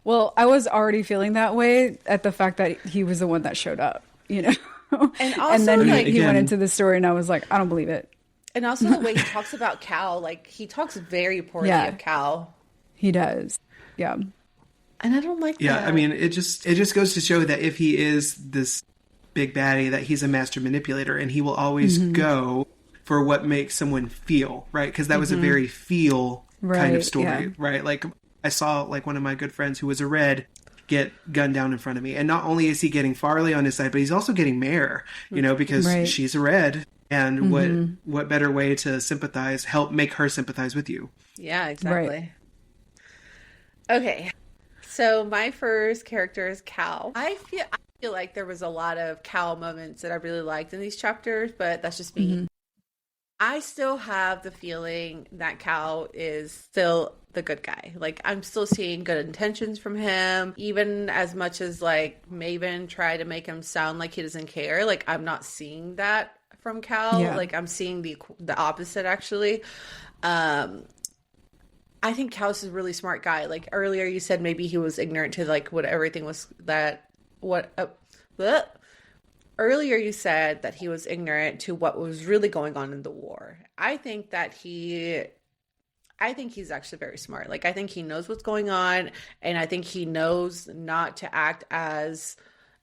well, I was already feeling that way at the fact that he was the one that showed up, you know? And also, and then like, he went into the story and I was like, I don't believe it. And also the way he talks about Cal, like, he talks very poorly of Cal. He does. Yeah. And I don't like that. Yeah, I mean, it just goes to show that if he is this big baddie, that he's a master manipulator, and he will always go for what makes someone feel, right? Because that was a very feel kind of story, right? Like, I saw, like, one of my good friends who was a Red get gunned down in front of me. And not only is he getting Farley on his side, but he's also getting Mare, you know, because she's a Red. And what better way to sympathize, help make her sympathize with you? Yeah, exactly. Okay. So my first character is Cal. I feel like there was a lot of Cal moments that I really liked in these chapters, but that's just me. I still have the feeling that Cal is still the good guy. Like, I'm still seeing good intentions from him, even as much as, like, Maven tried to make him sound like he doesn't care. Like, I'm not seeing that from Cal. Like, I'm seeing the opposite, actually. I think Cal's a really smart guy. Like, earlier you said maybe he was ignorant to, like, what everything was earlier you said that he was ignorant to what was really going on in the war. I think he's actually very smart. Like, I think he knows what's going on, and I think he knows not to act as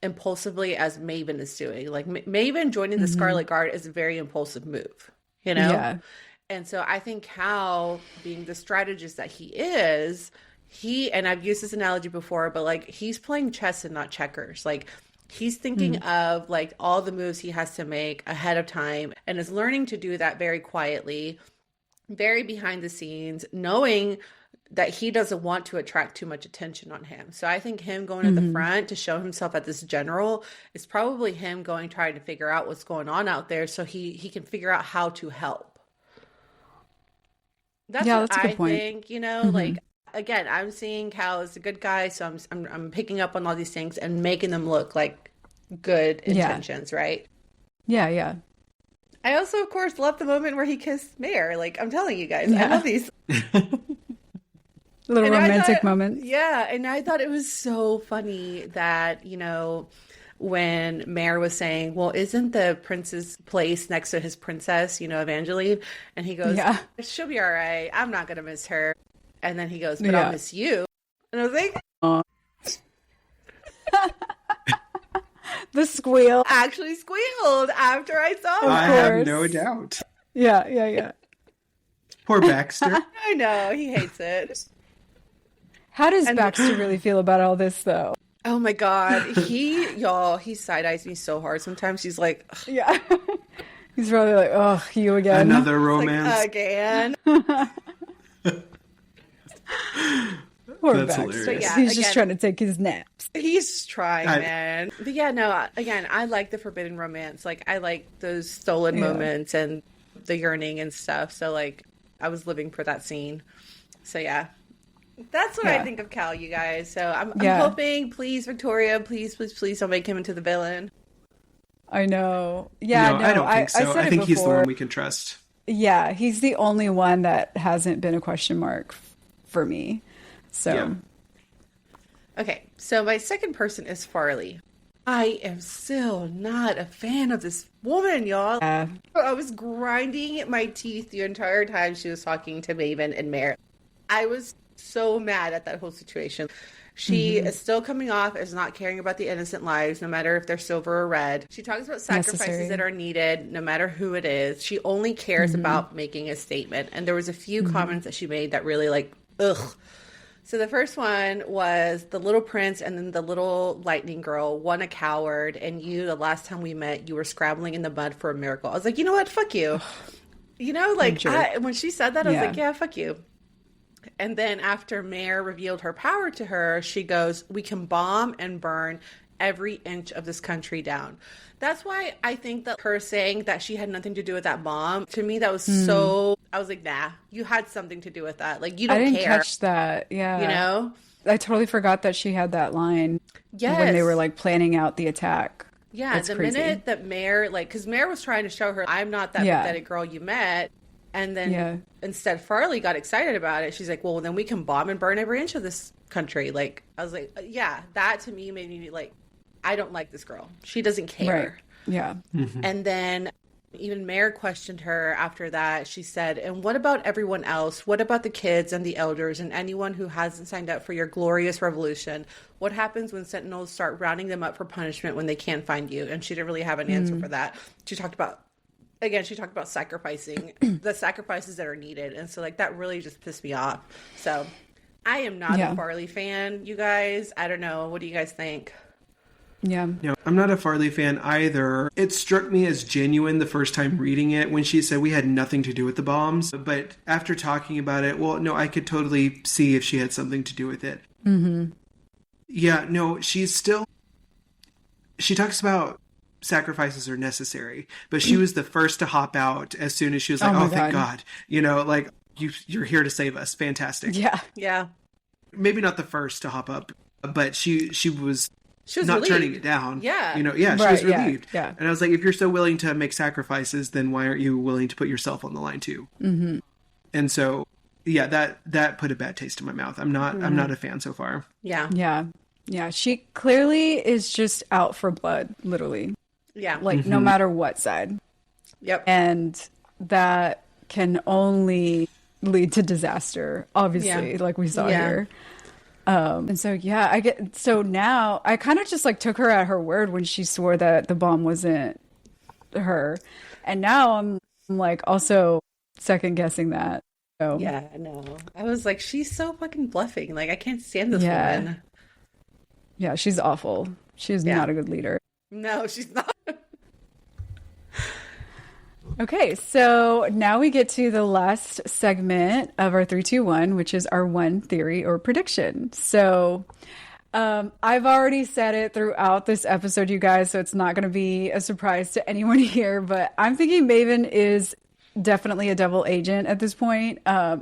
impulsively as Maven is doing. Like, Maven joining the Scarlet Guard is a very impulsive move, you know? Yeah. And so I think Cal, being the strategist that he is, and I've used this analogy before, but, like, he's playing chess and not checkers. Like, he's thinking of, like, all the moves he has to make ahead of time and is learning to do that very quietly, very behind the scenes, knowing that he doesn't want to attract too much attention on him. So I think him going to the front to show himself at this general is probably him trying to figure out what's going on out there so he can figure out how to help. That's what I think, you know, like, again, I'm seeing Cal as a good guy, so I'm picking up on all these things and making them look like good intentions, right? Yeah, yeah. I also, of course, love the moment where he kissed Mare. Like, I'm telling you guys, I love these little romantic moments. Yeah, and I thought it was so funny that, you know, when Mare was saying, well, isn't the prince's place next to his princess, you know, Evangeline? And he goes, she'll be all right. I'm not going to miss her. And then he goes, but I'll miss you. And I was like, The squeal. actually squealed after I saw I that. have no doubt. Yeah. Poor Baxter. I know, he hates it. How does Baxter really feel about all this, though? Oh my God. He side-eyes me so hard. Sometimes he's like, ugh, Yeah. He's probably like, oh, you again. Another like, romance. again. Poor That's Baxter. hilarious. But yeah, He's just again- trying to take his naps. He's trying, man. But yeah, no, again, I like the forbidden romance. Like, I like those stolen moments and the yearning and stuff. So, like, I was living for that scene. So, yeah. That's what I think of Cal, you guys. So, I'm hoping, please, Victoria, please don't make him into the villain. I know. Yeah, no, I don't think so. I think he's the one we can trust. Yeah, he's the only one that hasn't been a question mark for me. So, Yeah. Okay, so my second person is Farley. I am still not a fan of this woman, y'all. yeah. I was grinding my teeth the entire time she was talking to Maven and Mare. I was so mad at that whole situation. She is still coming off as not caring about the innocent lives, no matter if they're silver or red. She talks about sacrifices Necessary. that are needed, no matter who it is. She only cares about making a statement. And there was a few comments that she made that really like, ugh. So the first one was the little prince and then the little lightning girl, one a coward, and you, the last time we met, you were scrabbling in the mud for a miracle. I was like, you know what? Fuck you. You know, like, when she said that, I was like, yeah, fuck you. And then after Mare revealed her power to her, she goes, we can bomb and burn every inch of this country down. That's why I think that her saying that she had nothing to do with that bomb, to me, that was so, I was like, nah, you had something to do with that. Like, you don't care. I didn't catch that. Yeah. You know? I totally forgot that she had that line Yes. when they were like planning out the attack. Yeah, That's the crazy. minute that Mare, like, because Mare was trying to show her, I'm not that pathetic girl you met. And then instead Farley got excited about it. She's like, well, then we can bomb and burn every inch of this country. Like, I was like, yeah, that to me made me like, I don't like this girl. She doesn't care. Right. Yeah. And then even Mare questioned her after that. She said, and what about everyone else? What about the kids and the elders and anyone who hasn't signed up for your glorious revolution? What happens when sentinels start rounding them up for punishment when they can't find you? And she didn't really have an answer for that. She talked about sacrificing the sacrifices that are needed. And so like that really just pissed me off. So I am not a Farley fan, you guys. I don't know. What do you guys think? Yeah. No, I'm not a Farley fan either. It struck me as genuine the first time reading it when she said we had nothing to do with the bombs. But after talking about it, well, no, I could totally see if she had something to do with it. Yeah, no, she talks about sacrifices are necessary, but she was the first to hop out as soon as she was like, oh thank God. You know, like, you're here to save us. Fantastic. Yeah. Maybe not the first to hop up, but she was not relieved. turning it down. Yeah. You know, she Right, was relieved. yeah. And I was like, if you're so willing to make sacrifices, then why aren't you willing to put yourself on the line too? And so, yeah, that put a bad taste in my mouth. I'm not a fan so far. Yeah. Yeah. She clearly is just out for blood, literally. Yeah. Like, no matter what side. Yep. And that can only lead to disaster, obviously, like we saw here. And so, so now I kind of just like took her at her word when she swore that the bomb wasn't her. And now I'm like also second guessing that. So, Yeah, no. I was like, she's so fucking bluffing. Like, I can't stand this woman. Yeah, she's awful. She's not a good leader. No, she's not. Okay, so now we get to the last segment of our 3-2-1, which is our one theory or prediction. So I've already said it throughout this episode, you guys, so it's not going to be a surprise to anyone here, but I'm thinking Maven is definitely a double agent at this point. I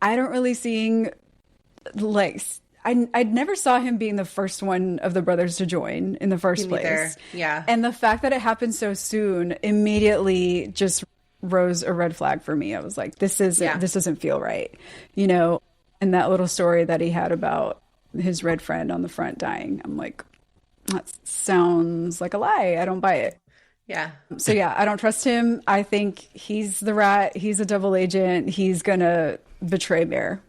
don't really seeing like I never saw him being the first one of the brothers to join in the first place. Yeah. And the fact that it happened so soon immediately just rose a red flag for me. I was like, this doesn't feel right. You know, and that little story that he had about his red friend on the front dying. I'm like, that sounds like a lie. I don't buy it. Yeah. So yeah, I don't trust him. I think he's the rat. He's a double agent. He's gonna betray Mare.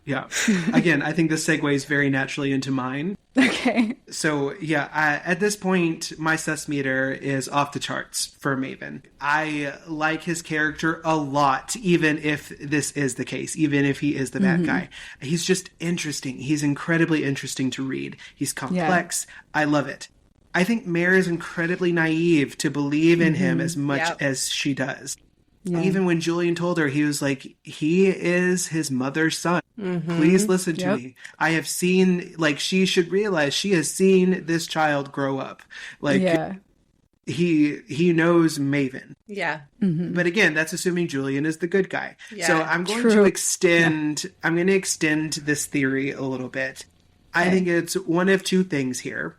Yeah. Again, I think this segues very naturally into mine. Okay. So, yeah, at this point, my sus meter is off the charts for Maven. I like his character a lot, even if this is the case, even if he is the bad guy. He's just interesting. He's incredibly interesting to read. He's complex. Yeah. I love it. I think Mare is incredibly naive to believe in him as much as she does. Yeah. Even when Julian told her, he was like, he is his mother's son. Please listen to me. I have seen, like, she should realize she has seen this child grow up. Like, he knows Maven. Yeah. But again, that's assuming Julian is the good guy. Yeah. So I'm going to extend, I'm going to extend this theory a little bit. Okay. I think it's one of two things here.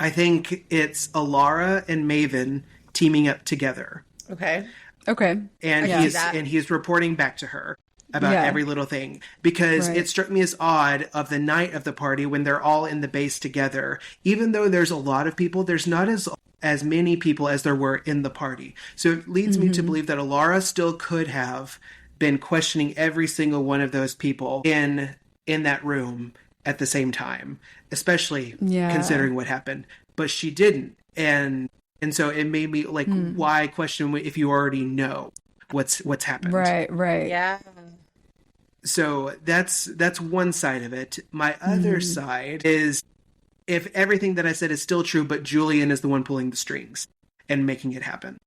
I think it's Alara and Maven teaming up together. Okay. And he's reporting back to her about every little thing, because it struck me as odd of the night of the party when they're all in the base together. Even though there's a lot of people, there's not as many people as there were in the party. So it leads me to believe that Alara still could have been questioning every single one of those people in that room at the same time, especially considering what happened. But she didn't. And so it made me like, why question if you already know what's happened? Right. Yeah. So that's one side of it. My other side is, if everything that I said is still true, but Julian is the one pulling the strings and making it happen.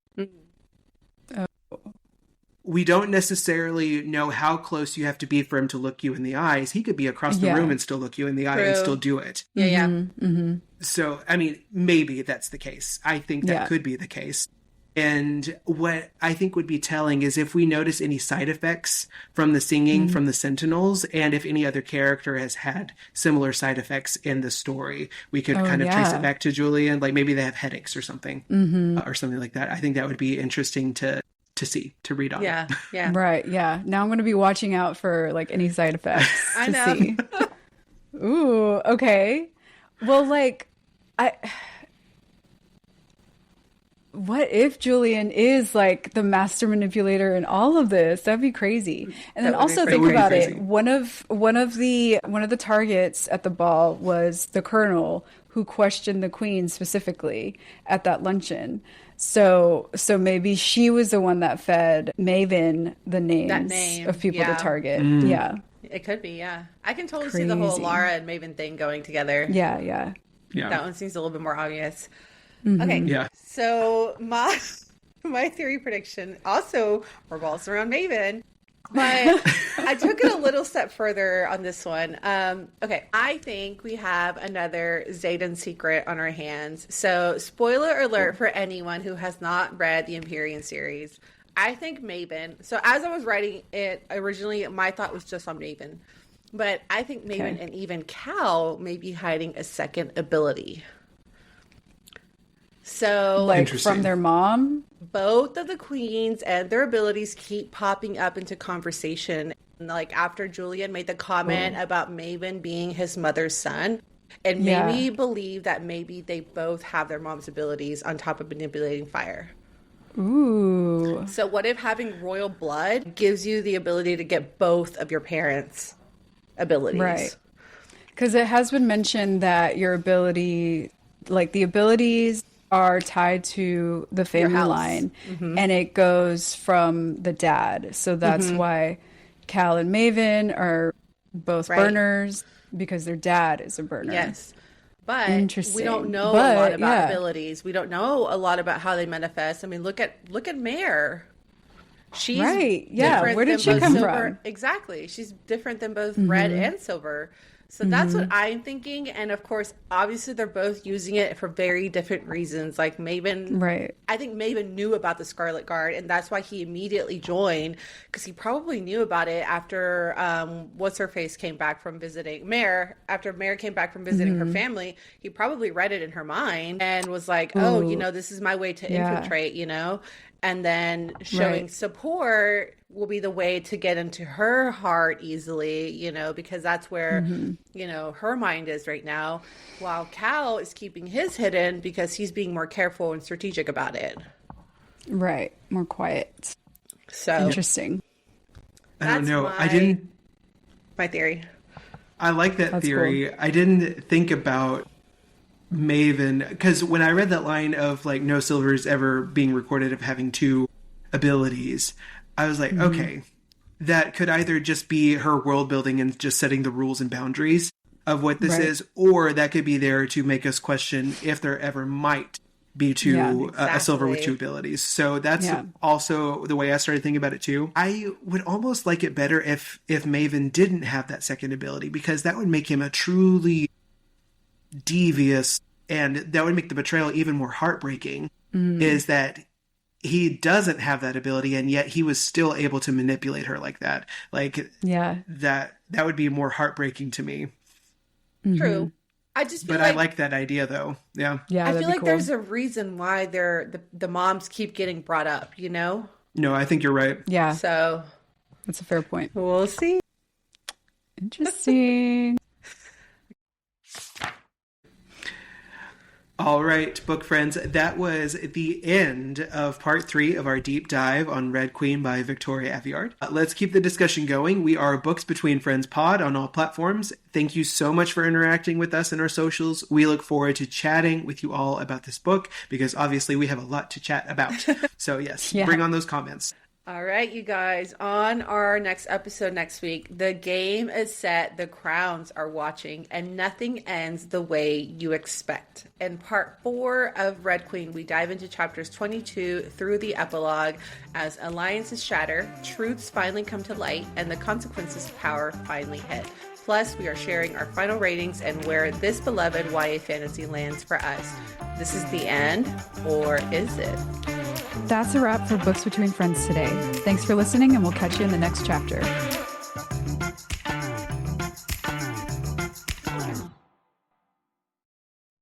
We don't necessarily know how close you have to be for him to look you in the eyes. He could be across the room and still look you in the eye and still do it. Yeah. So, I mean, maybe that's the case. I think that could be the case. And what I think would be telling is if we notice any side effects from the singing from the Sentinels, and if any other character has had similar side effects in the story, we could kind of trace it back to Julian. Like maybe they have headaches or something, or something like that. I think that would be interesting to read on. Yeah. Right. Yeah. Now I'm going to be watching out for like any side effects. I know. See. Ooh. Okay. Well, like, what if Julian is like the master manipulator in all of this? That'd be crazy. And then also think about it. One of the targets at the ball was the Colonel, who questioned the Queen specifically at that luncheon. So maybe she was the one that fed Maven the names of people to target. Yeah. It could be, yeah. I can totally see the whole Lara and Maven thing going together. Yeah. That one seems a little bit more obvious. Okay. Yeah. So my theory prediction also revolves around Maven. But I took it a little step further on this one. Okay, I think we have another Xaden secret on our hands. So, spoiler alert for anyone who has not read the Empyrean series. I think Maven. So, as I was writing it originally, my thought was just on Maven. But I think Maven and even Cal may be hiding a second ability. So, like from their mom? Both of the queens and their abilities keep popping up into conversation. Like after Julian made the comment about Maven being his mother's son, it made me believe that maybe they both have their mom's abilities on top of manipulating fire. Ooh. So what if having royal blood gives you the ability to get both of your parents' abilities? Right. Because it has been mentioned that your ability, like the abilities are tied to the family line, and it goes from the dad. So that's why Cal and Maven are both burners, because their dad is a burner. Yes. But we don't know a lot about abilities. We don't know a lot about how they manifest. I mean, look at Mare. She's different. Where did she come from? Exactly. She's different than both red and silver. So that's what I'm thinking. And of course, obviously they're both using it for very different reasons. Like Maven, I think Maven knew about the Scarlet Guard, and that's why he immediately joined, because he probably knew about it after what's-her-face came back from visiting Mare. After Mare came back from visiting her family, he probably read it in her mind and was like, oh, this is my way to infiltrate, And then showing support will be the way to get into her heart easily, because that's where, her mind is right now. While Cal is keeping his hidden because he's being more careful and strategic about it. Right. More quiet. So interesting. I don't know. my theory. I like that That's theory. cool. I didn't think about Maven because when I read that line of like no silvers ever being recorded of having two abilities, I was like, okay, that could either just be her world building and just setting the rules and boundaries of what this Right. is, or that could be there to make us question if there ever might be Yeah. a silver with two Exactly. abilities. So that's Yeah. also the way I started thinking about it too. I would almost like it better if Maven didn't have that second ability because that would make him a truly devious, and that would make the betrayal even more heartbreaking. Is that he doesn't have that ability and yet he was still able to manipulate her like that. Like Yeah. that would be more heartbreaking to me. True. I just feel But I like like that idea though. Yeah. Yeah, I that'd feel be like cool. there's a reason why the moms keep getting brought up, you know? No, I think you're right. Yeah, So that's a fair point. we'll see. Interesting. All right, book friends, that was the end of part 3 of our deep dive on Red Queen by Victoria Aveyard. Let's keep the discussion going. We are Books Between Friends Pod on all platforms. Thank you so much for interacting with us in our socials. We look forward to chatting with you all about this book because obviously we have a lot to chat about. So yes, Yeah. bring on those comments. All right, you guys, on our next episode next week, the game is set, the crowns are watching, and nothing ends the way you expect. In part 4 of Red Queen, we dive into chapters 22 through the epilogue as alliances shatter, truths finally come to light, and the consequences of power finally hit. Plus, we are sharing our final ratings and where this beloved YA fantasy lands for us. This is the end, or is it? That's a wrap for Books Between Friends today. Thanks for listening, and we'll catch you in the next chapter.